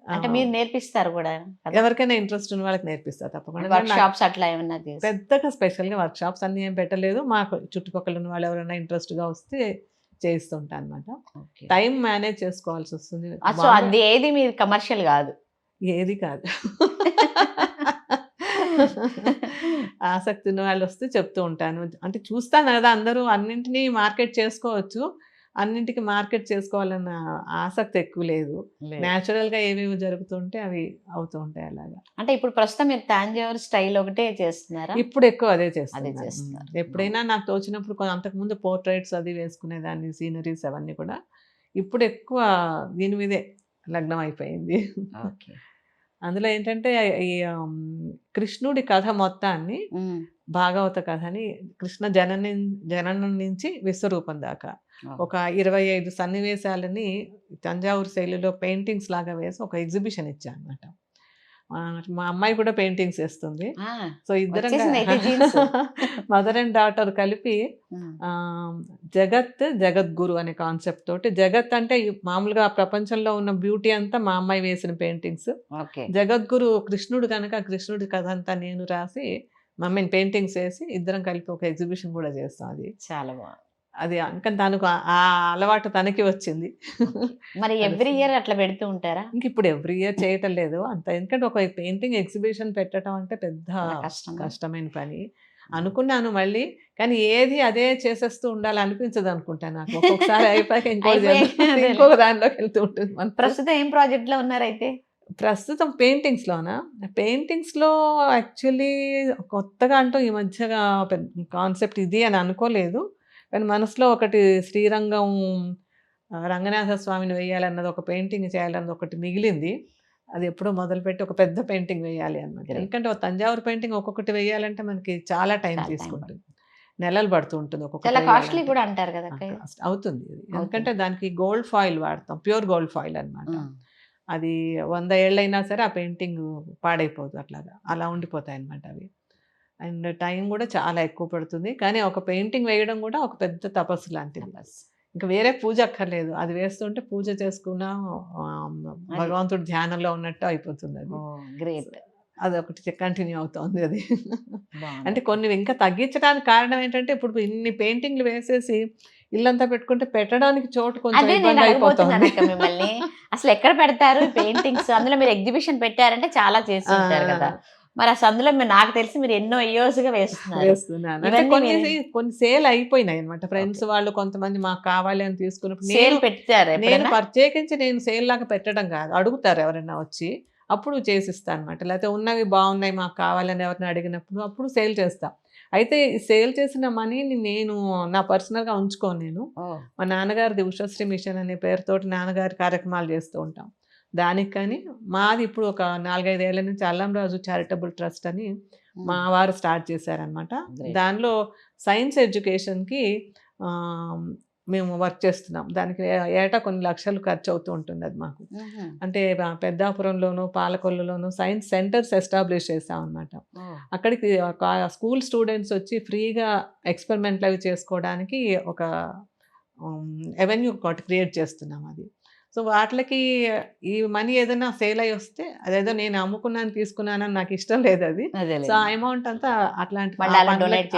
అంటే మీరు నేర్పిస్తారు కూడా కదా? ఎవరికైనా ఇంట్రెస్ట్ ఉన్న వాళ్ళకి నేర్పిస్తా తప్పకుండా. వర్క్ షాప్స్ అట్లా ఏమన్నా చేసి? పెద్దగా స్పెషల్గా వర్క్ షాప్స్ అన్ని ఏం పెట్టలేదు. మాకు చుట్టుపక్కల ఉన్న వాళ్ళు ఎవరైనా ఇంట్రెస్ట్గా వస్తే చేయిస్తుంటా అనమాట. టైం మేనేజ్ చేసుకోవాల్సి వస్తుంది. సో అది ఏది మీరు కమర్షియల్ కాదు? ఏది కాదు. ఆసక్తి ఉన్న వాళ్ళు వస్తే చెప్తూ ఉంటాను. అంటే చూస్తాను కదా, అందరూ అన్నింటినీ మార్కెట్ చేసుకోవచ్చు, అన్నింటికి మార్కెట్ చేసుకోవాలన్న ఆసక్తి ఎక్కువ లేదు. న్యాచురల్గా ఏవేవి జరుగుతుంటే అవి అవుతూ ఉంటాయి అలాగా. అంటే ఇప్పుడు ప్రస్తుతం మీరు తాంజావూరు స్టైల్ ఒకటే చేస్తున్నారా? ఇప్పుడు ఎక్కువ అదే చేస్తున్నారు. చేస్తున్నాను. ఎప్పుడైనా నాకు తోచినప్పుడు అంతకుముందు పోర్ట్రైట్స్ అది వేసుకునేదాన్ని, సీనరీస్ అవన్నీ కూడా. ఇప్పుడు ఎక్కువ దీని మీదే లగ్నం అయిపోయింది. అందులో ఏంటంటే ఈ కృష్ణుడి కథ మొత్తాన్ని, భాగవత కథని, కృష్ణ జననం నుంచి విశ్వరూపం దాకా ఒక 25 సన్నివేశాలని తంజావూరు శైలిలో పెయింటింగ్స్ లాగా వేసి ఒక ఎగ్జిబిషన్ ఇచ్చా అనమాట. మా అమ్మాయి కూడా పెయింటింగ్స్ వేస్తుంది. సో ఇద్దరం మదర్ అండ్ డాటర్ కలిపి జగద్గురు అనే కాన్సెప్ట్ తోటి, జగత్ అంటే మామూలుగా ప్రపంచంలో ఉన్న బ్యూటీ అంతా మా అమ్మాయి వేసిన పెయింటింగ్స్, జగద్గురు కృష్ణుడు కనుక కృష్ణుడి కథ అంతా నేను రాసి మమ్మీని పెయింటింగ్స్ వేసి ఇద్దరం కలిపి ఒక ఎగ్జిబిషన్ కూడా చేస్తాం. అది చాలా బాగుంది. అది అందుకని తనకు ఆ అలవాటు తనకి వచ్చింది. మరి ఎవ్రీ ఇయర్ అట్లా పెడుతూ ఉంటారా? ఇంక ఇప్పుడు ఎవ్రీ ఇయర్ చేయటం లేదు అంత, ఎందుకంటే ఒక పెయింటింగ్ ఎగ్జిబిషన్ పెట్టడం అంటే పెద్ద కష్టమైన పని అనుకున్నాను మళ్ళీ. కానీ ఏది అదే చేసేస్తూ ఉండాలి అనిపించదు అనుకుంటా నాకు. ఒక్కొక్కసారి అయిపోయాక ఇంకొక దానిలోకి వెళ్తూ ఉంటుంది. ప్రస్తుతం ఏం ప్రాజెక్ట్ లో ఉన్నారైతే? ప్రస్తుతం పెయింటింగ్స్లోనా, పెయింటింగ్స్లో యాక్చువల్లీ కొత్తగా అంటూ ఈ మధ్యగా కాన్సెప్ట్ ఇది అని అనుకోలేదు. కానీ మనసులో ఒకటి శ్రీరంగం రంగనాథ స్వామిని వేయాలన్నది, ఒక పెయింటింగ్ చేయాలన్నది ఒకటి మిగిలింది. అది ఎప్పుడో మొదలుపెట్టి ఒక పెద్ద పెయింటింగ్ వేయాలి అన్నమాట. ఎందుకంటే ఒక తంజావూరు పెయింటింగ్ ఒక్కొక్కటి వేయాలంటే మనకి చాలా టైం తీసుకుంటుంది, నెలలు పడుతూ ఉంటుంది. చాలా కాస్ట్లీ కూడా అంటారు కదా? అవుతుంది. ఎందుకంటే దానికి గోల్డ్ ఫాయిల్ వాడతాం, ప్యూర్ గోల్డ్ ఫాయిల్ అనమాట. అది 100 ఏళ్ళైనా సరే ఆ పెయింటింగ్ పాడైపోదు, అట్లాగా అలా ఉండిపోతాయి అన్నమాట అవి. అండ్ టైం కూడా చాలా ఎక్కువ పడుతుంది. కానీ ఒక పెయింటింగ్ వేయడం కూడా ఒక పెద్ద తపస్సు లాంటిది. ఇంకా వేరే పూజ అక్కర్లేదు, అది వేస్తుంటే పూజ చేసుకున్న భగవంతుడు ధ్యానంలో ఉన్నట్టు అయిపోతుంది. అది గ్రేట్. అది ఒకటి కంటిన్యూ అవుతుంది. అది అంటే కొన్ని ఇంకా తగ్గించడానికి కారణం ఏంటంటే ఇప్పుడు ఇన్ని పెయింటింగ్లు వేసేసి ఇల్లంతా పెట్టుకుంటే పెట్టడానికి చోటు కొంచెం ఇబ్బంది అయిపోతుంది. మిమ్మల్ని అసలు ఎక్కడ పెడతారు పెయింటింగ్స్? అందులో మీరు ఎగ్జిబిషన్ పెట్టారంటే చాలా చేసి ఉంటారు కదా, మరి అసలు అందులో నాకు తెలిసి మీరు ఎన్నో ఇయర్స్ గా వేస్తున్నాను. అంటే కొన్ని సేల్ అయిపోయినాయి అనమాట. ఫ్రెండ్స్ వాళ్ళు కొంతమంది మాకు కావాలి అని తీసుకున్నప్పుడు పెట్టారు. నేను ప్రత్యేకించి నేను సేల్ లాగా పెట్టడం కాదు, అడుగుతారు ఎవరైనా వచ్చి, అప్పుడు చేసిస్తాను అనమాట. లేకపోతే ఉన్నవి బాగున్నాయి మాకు కావాలని ఎవరిని అడిగినప్పుడు అప్పుడు సేల్ చేస్తా. అయితే సేల్ చేసిన మనీని నేను నా పర్సనల్గా ఉంచుకోను. నేను మా నాన్నగారిది ఉషశ్రీ మిషన్ అనే పేరుతోటి నాన్నగారి కార్యక్రమాలు చేస్తూ ఉంటాం. దానికి కానీ మాది ఇప్పుడు ఒక 4-5 ఏళ్ల నుంచి అల్లంరాజు చారిటబుల్ ట్రస్ట్ అని మా వారు స్టార్ట్ చేశారనమాట. దానిలో సైన్స్ ఎడ్యుకేషన్కి మేము వర్క్ చేస్తున్నాం. దానికి ఏటా కొన్ని లక్షలు ఖర్చు అవుతూ ఉంటుంది అది మాకు. అంటే పెద్దాపురంలోను, పాలకొల్లులోను సైన్స్ సెంటర్స్ ఎస్టాబ్లిష్ చేసామన్నమాట. అక్కడికి ఒక స్కూల్ స్టూడెంట్స్ వచ్చి ఫ్రీగా ఎక్స్పెరిమెంట్లు అవి చేసుకోవడానికి ఒక ఎవెన్యూ ఒకటి క్రియేట్ చేస్తున్నాం అది. సో వాటికి ఈ మనీ ఏదైనా సేల్ అయ్యి వస్తే అదేదో నేను అమ్ముకున్నాను తీసుకున్నానని నాకు ఇష్టం లేదు అది. సో ఆ అమౌంట్ అంతా అట్లాంటి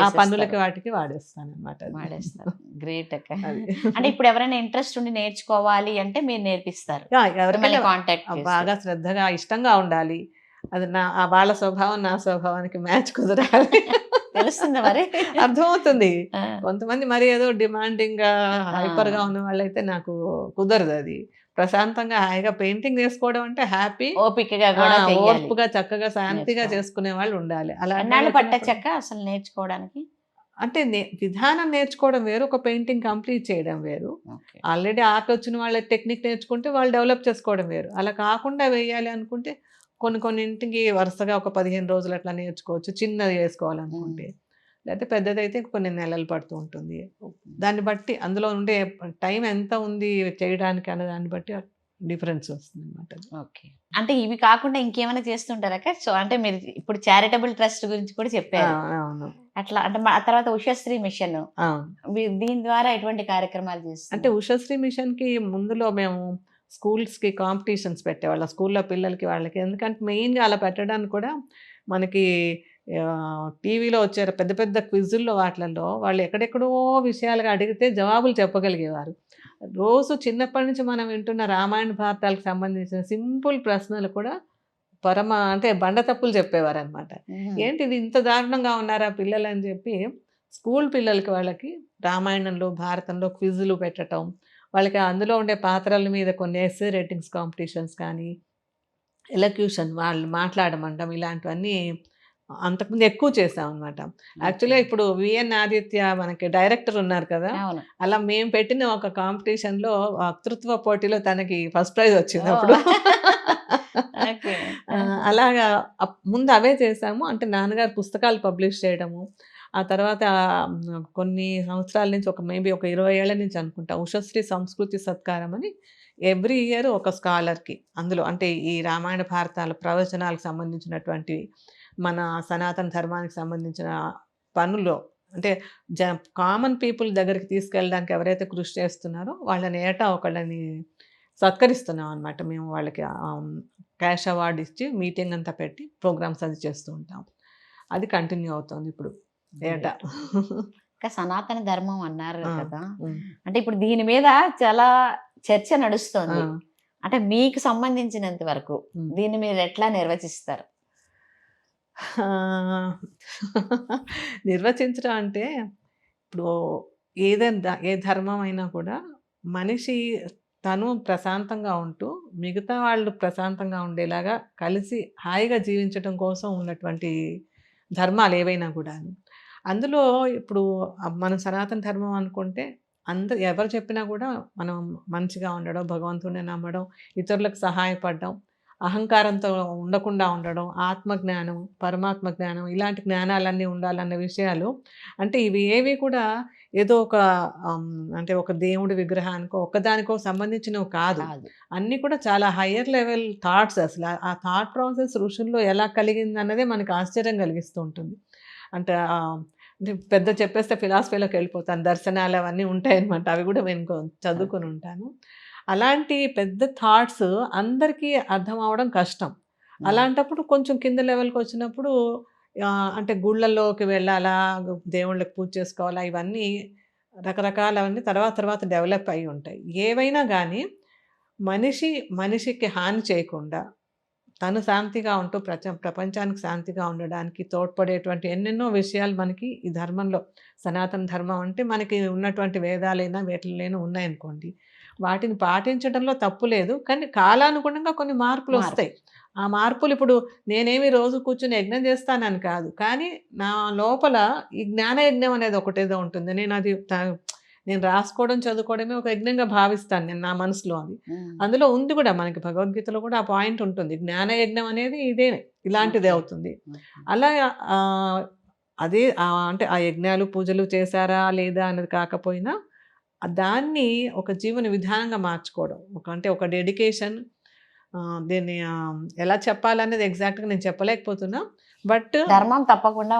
ఆ పనులకి వాటికి వాడేస్తాను అనమాట. గ్రేట్ అక్క. అంటే ఇప్పుడు ఎవరైనా ఇంట్రెస్ట్ ఉండి నేర్చుకోవాలి అంటే మీరు నేర్పిస్తారు? ఎవరికైనా కాంటాక్ట్ బాగా శ్రద్ధగా ఇష్టంగా ఉండాలి. అది వాళ్ళ స్వభావం నా స్వభావానికి మ్యాచ్ కుదరాలి. తెలుస్తుంది మరి, అర్థమవుతుంది. కొంతమంది మరి ఏదో డిమాండింగ్ గా హైపర్ గా ఉన్న వాళ్ళైతే నాకు కుదరదు అది. ప్రశాంతంగా హాయిగా పెయింటింగ్ చేసుకోవడం అంటే హ్యాపీ, ఓపికగా ఓర్పుగా చక్కగా శాంతిగా చేసుకునే వాళ్ళు ఉండాలి. అలా పట్టచ్చక్క అసలు నేర్చుకోవడానికి అంటే విధానం నేర్చుకోవడం వేరు, ఒక పెయింటింగ్ కంప్లీట్ చేయడం వేరు. ఆల్రెడీ ఆర్ట్ వచ్చిన వాళ్ళ టెక్నిక్ నేర్చుకుంటే వాళ్ళు డెవలప్ చేసుకోవడం వేరు. అలా కాకుండా వేయాలి అనుకుంటే కొన్నింటికి వరుసగా ఒక 15 రోజులు అట్లా నేర్చుకోవచ్చు చిన్నది వేసుకోవాలనుకుంటే. లేకపోతే పెద్దదైతే కొన్ని నెలలు పడుతూ ఉంటుంది. దాన్ని బట్టి అందులో ఉండే టైం ఎంత ఉంది చేయడానికి అనే దాన్ని బట్టి డిఫరెన్స్ వస్తుంది అనమాట. ఓకే. అంటే ఇవి కాకుండా ఇంకేమైనా చేస్తుంటారా? సో అంటే మీరు ఇప్పుడు చారిటబుల్ ట్రస్ట్ గురించి కూడా చెప్పారు. అవును. అట్లా అంటే ఆ తర్వాత ఉషశ్రీ మిషన్, దీని ద్వారా ఎటువంటి కార్యక్రమాలు చేస్తారు? అంటే ఉషశ్రీ మిషన్ కి ముందులో మేము స్కూల్స్కి కాంపిటీషన్స్ పెట్టేవాళ్ళం, స్కూల్లో పిల్లలకి వాళ్ళకి. ఎందుకంటే మెయిన్గా అలా పెట్టడానికి కూడా మనకి టీవీలో వచ్చే పెద్ద పెద్ద క్విజుల్లో వాటిల్లో వాళ్ళు ఎక్కడెక్కడో విషయాలుగా అడిగితే జవాబులు చెప్పగలిగేవారు. రోజు చిన్నప్పటి నుంచి మనం వింటున్న రామాయణ భారతాలకు సంబంధించిన సింపుల్ ప్రశ్నలు కూడా అంటే బండ తప్పులు చెప్పేవారు అనమాట. ఏంటి ఇది ఇంత దారుణంగా ఉన్నారా పిల్లలు అని చెప్పి స్కూల్ పిల్లలకి వాళ్ళకి రామాయణంలో భారతంలో క్విజులు పెట్టడం, వాళ్ళకి అందులో ఉండే పాత్రల మీద కొన్ని ఎస్సే రేటింగ్స్ కాంపిటీషన్స్ కానీ ఎలక్యూషన్ వాళ్ళు మాట్లాడమంటాం, ఇలాంటివన్నీ అంతకుముందు ఎక్కువ చేసాం అనమాట. యాక్చువల్గా ఇప్పుడు విఎన్ ఆదిత్య మనకి డైరెక్టర్ ఉన్నారు కదా, అలా మేము పెట్టిన ఒక కాంపిటీషన్లో వక్తృత్వ పోటీలో తనకి ఫస్ట్ ప్రైజ్ వచ్చింది అప్పుడు. అలాగా ముందు అవే చేసాము. అంటే నాన్నగారు పుస్తకాలు పబ్లిష్ చేయడము, ఆ తర్వాత కొన్ని సంవత్సరాల నుంచి మేబీ ఒక 20 ఏళ్ల నుంచి అనుకుంటా ఉషశ్రీ సంస్కృతి సత్కారం అని ఎవ్రీ ఇయర్ ఒక స్కాలర్కి అందులో అంటే ఈ రామాయణ భారతాల ప్రవచనాలకు సంబంధించినటువంటి మన సనాతన ధర్మానికి సంబంధించిన పనుల్లో అంటే కామన్ పీపుల్ దగ్గరికి తీసుకెళ్ళడానికి ఎవరైతే కృషి చేస్తున్నారో వాళ్ళని ఏటా ఒకళ్ళని సత్కరిస్తున్నాం అనమాట. మేము వాళ్ళకి క్యాష్ అవార్డు ఇచ్చి మీటింగ్ అంతా పెట్టి ప్రోగ్రామ్స్ అది చేస్తూ ఉంటాం. అది కంటిన్యూ అవుతుంది ఇప్పుడు ఏటా. సనాతన ధర్మం అన్నారు కదా, అంటే ఇప్పుడు దీని మీద చాలా చర్చ నడుస్తుంది. అంటే మీకు సంబంధించినంత వరకు దీన్ని మీరు ఎట్లా నిర్వచిస్తారు? నిర్వచించడం అంటే ఇప్పుడు ఏదైనా ఏ ధర్మం అయినా కూడా మనిషి తను ప్రశాంతంగా ఉంటూ మిగతా వాళ్ళు ప్రశాంతంగా ఉండేలాగా కలిసి హాయిగా జీవించడం కోసం ఉన్నటువంటి ధర్మాలు ఏవైనా కూడా. అందులో ఇప్పుడు మనం సనాతన ధర్మం అనుకుంటే ఎవరు చెప్పినా కూడా మనం మంచిగా ఉండడం, భగవంతుడిని నమ్మడం, ఇతరులకు సహాయపడడం, అహంకారంతో ఉండకుండా ఉండడం, ఆత్మజ్ఞానం, పరమాత్మ జ్ఞానం, ఇలాంటి జ్ఞానాలన్నీ ఉండాలన్న విషయాలు. అంటే ఇవి ఏవి కూడా ఏదో ఒక అంటే ఒక దేవుడి విగ్రహానికో ఒకదానికో సంబంధించినవి కాదు. అన్నీ కూడా చాలా హయ్యర్ లెవెల్ థాట్స్. అసలు ఆ థాట్ ప్రాసెస్ ఋషుల్లో ఎలా కలిగింది అన్నదే మనకు ఆశ్చర్యం కలిగిస్తూ ఉంటుంది. అంటే పెద్ద చెప్పేస్తే ఫిలాసఫీలోకి వెళ్ళిపోతాను, దర్శనాలు అవన్నీ ఉంటాయన్నమాట. అవి కూడా నేను చదువుకుని ఉంటాను. అలాంటి పెద్ద థాట్స్ అందరికీ అర్థం అవడం కష్టం. అలాంటప్పుడు కొంచెం కింద లెవెల్కి వచ్చినప్పుడు అంటే గుళ్ళల్లోకి వెళ్ళాలా, దేవుళ్ళకి పూజ చేసుకోవాలా, ఇవన్నీ రకరకాలవన్నీ తర్వాత డెవలప్ అయి ఉంటాయి. ఏవైనా కానీ మనిషికి హాని చేయకుండా తను శాంతిగా ఉంటూ ప్రపంచానికి శాంతిగా ఉండడానికి తోడ్పడేటువంటి ఎన్నెన్నో విషయాలు మనకి ఈ ధర్మంలో, సనాతన ధర్మం అంటే మనకి ఉన్నటువంటి వేదాలైనా వేటిలైనా ఉన్నాయనుకోండి, వాటిని పాటించడంలో తప్పు లేదు. కానీ కాలానుగుణంగా కొన్ని మార్పులు వస్తాయి. ఆ మార్పులు ఇప్పుడు నేనేమి రోజు కూర్చుని యజ్ఞం చేస్తానని కాదు, కానీ నా లోపల ఈ జ్ఞాన యజ్ఞం అనేది ఒకటేదో ఉంటుంది. నేను రాసుకోవడం చదువుకోవడమే ఒక యజ్ఞంగా భావిస్తాను నేను నా మనసులో. అది అందులో ఉంది కూడా, మనకి భగవద్గీతలో కూడా ఆ పాయింట్ ఉంటుంది. జ్ఞాన యజ్ఞం అనేది ఇలాంటిదే అవుతుంది. అలా అదే అంటే ఆ యజ్ఞాలు పూజలు చేశారా లేదా అన్నది కాకపోయినా దాన్ని ఒక జీవన విధానంగా మార్చుకోవడం, అంటే ఒక డెడికేషన్. దీన్ని ఎలా చెప్పాలనేది ఎగ్జాక్ట్గా నేను చెప్పలేకపోతున్నా. బట్ ధర్మం తప్పకుండా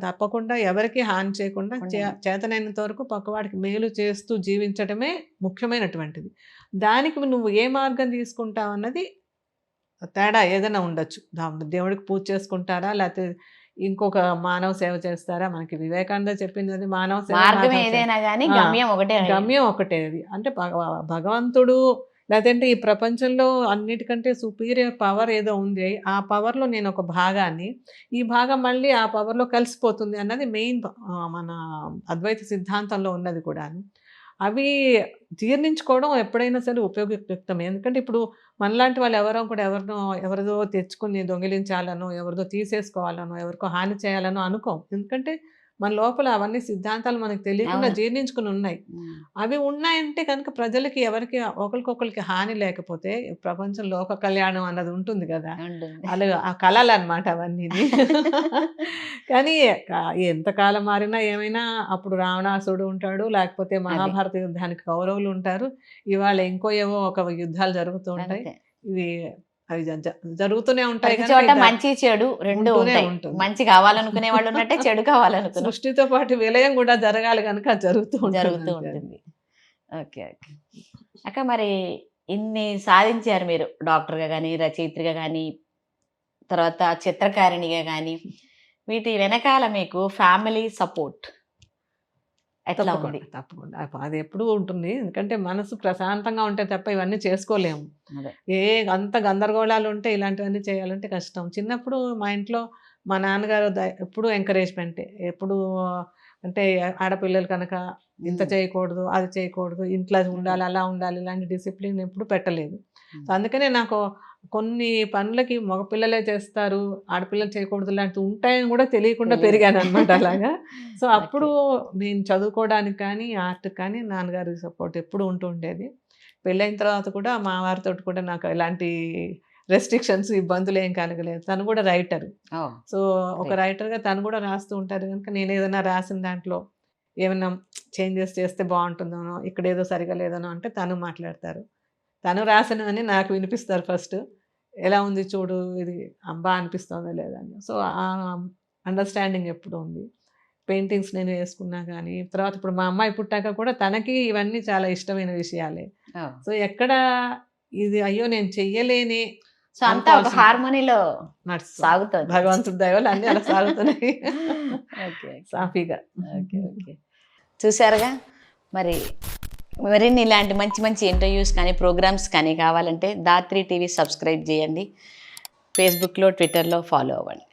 తప్పకుండా ఎవరికి హాని చేయకుండా చేతనైనంత వరకు పక్కవాడికి మేలు చేస్తూ జీవించడమే ముఖ్యమైనటువంటిది. దానికి నువ్వు ఏ మార్గం తీసుకుంటావు అన్నది తేడా ఏదైనా ఉండొచ్చు. దేవుడికి పూజ చేసుకుంటారా, లేకపోతే ఇంకొక మానవ సేవ చేస్తారా? మనకి వివేకానంద చెప్పింది అది మానవ సేవ, మార్గం ఏదైనా కానీ గమ్యం ఒకటే. గమ్యం ఒకటే. అది అంటే భగవంతుడు లేదంటే ఈ ప్రపంచంలో అన్నిటికంటే సుపీరియర్ పవర్ ఏదో ఉంది, ఆ పవర్లో నేను ఒక భాగాన్ని, ఈ భాగం మళ్ళీ ఆ పవర్లో కలిసిపోతుంది అన్నది మెయిన్ మన అద్వైత సిద్ధాంతంలో ఉన్నది కూడాను. అవి జీర్ణించుకోవడం ఎప్పుడైనా సరే ఉపయోగయుక్తమే. ఎందుకంటే ఇప్పుడు మనలాంటి వాళ్ళు ఎవరిదో తెచ్చుకుని దొంగిలించాలనో, ఎవరిదో తీసేసుకోవాలనో, ఎవరికో హాని చేయాలనో అనుకోం. ఎందుకంటే మన లోపల అవన్నీ సిద్ధాంతాలు మనకు తెలియకుండా జీర్ణించుకుని ఉన్నాయి. అవి ఉన్నాయంటే కనుక ప్రజలకి ఎవరికి ఒకరికొకరికి హాని లేకపోతే ప్రపంచం లోక కళ్యాణం అన్నది ఉంటుంది కదా, అలా ఆ కళలు అనమాట అవన్నీ. కానీ ఎంతకాలం మారినా ఏమైనా అప్పుడు రావణాసుడు ఉంటాడు, లేకపోతే మహాభారత యుద్ధానికి కౌరవులు ఉంటారు, ఇవాళ ఏవో ఒక యుద్ధాలు జరుగుతూ ఉంటాయి. ఇవి అవి జరుగుతూనే ఉంటాయి. చోట మంచి చెడు రెండు ఉంటాయి. మంచి కావాలనుకునే వాళ్ళు ఉన్నట్టే చెడు కావాలనుకునే సృష్టితో పాటు విలయం కూడా జరగాలి కనుక జరుగుతూ ఉంటుంది. ఓకే ఓకే అక్క, మరి ఇన్ని సాధించారు మీరు, డాక్టర్గా కానీ, రచయిత్రిగా కానీ, తర్వాత చిత్రకారిణిగా కానీ. వీటి వెనకాల మీకు ఫ్యామిలీ సపోర్ట్ ఎట్లా ఉంది? తప్పకుండా అది ఎప్పుడు ఉంటుంది. ఎందుకంటే మనసు ప్రశాంతంగా ఉంటే తప్ప ఇవన్నీ చేసుకోలేము. అంత గందరగోళాలు ఉంటే ఇలాంటివన్నీ చేయాలంటే కష్టం. చిన్నప్పుడు మా ఇంట్లో మా నాన్నగారు ఎప్పుడు ఎంకరేజ్మెంటే. ఎప్పుడు అంటే ఆడపిల్లలు కనుక ఇంత చేయకూడదు, అది చేయకూడదు, ఇంట్లో ఉండాలి, అలా ఉండాలి, ఇలాంటి డిసిప్లిన్ ఎప్పుడు పెట్టలేదు. సో అందుకనే నాకు కొన్ని పనులకి మగపిల్లలే చేస్తారు, ఆడపిల్లలు చేయకూడదు లాంటివి ఉంటాయని కూడా తెలియకుండా పెరిగాను అనమాట అలాగా. సో అప్పుడు నేను చదువుకోవడానికి కానీ, ఆర్ట్కి కానీ నాన్నగారి సపోర్ట్ ఎప్పుడు ఉంటూ ఉండేది. పెళ్ళైన తర్వాత కూడా మా వారితో కూడా నాకు ఎలాంటి రెస్ట్రిక్షన్స్, ఇబ్బందులు ఏం కలగలేదు. తను కూడా రైటర్. సో ఒక రైటర్గా తను కూడా రాస్తూ ఉంటారు కనుక నేను ఏదైనా రాసిన దాంట్లో ఏమైనా చేంజెస్ చేస్తే బాగుంటుందనో, ఇక్కడ ఏదో సరిగా లేదనో అంటే తను మాట్లాడతారు. తను రాసినవని నాకు వినిపిస్తారు ఫస్ట్. ఎలా ఉంది చూడు, ఇది అబ్బా అనిపిస్తుందా లేదా అని. సో ఆ అండర్స్టాండింగ్ ఎప్పుడు ఉంది. పెయింటింగ్స్ నేను వేసుకున్నా కానీ, తర్వాత ఇప్పుడు మా అమ్మాయి పుట్టాక కూడా తనకి ఇవన్నీ చాలా ఇష్టమైన విషయాలే. సో ఎక్కడ ఇది అయ్యో నేను చెయ్యలేనే, సో అంతా ఒక హార్మోనీలో సాగుతుంది. భగవంతుడి దయ వల్ల అన్నీ అలా సాగుతున్నాయి సాఫీగా. చూసారుగా, మరి మరిన్ని ఇలాంటి మంచి మంచి ఇంటర్వ్యూస్ కానీ, ప్రోగ్రామ్స్ కానీ కావాలంటే దాత్రి టీవీ సబ్స్క్రైబ్ చేయండి. ఫేస్బుక్లో, ట్విట్టర్లో ఫాలో అవ్వండి.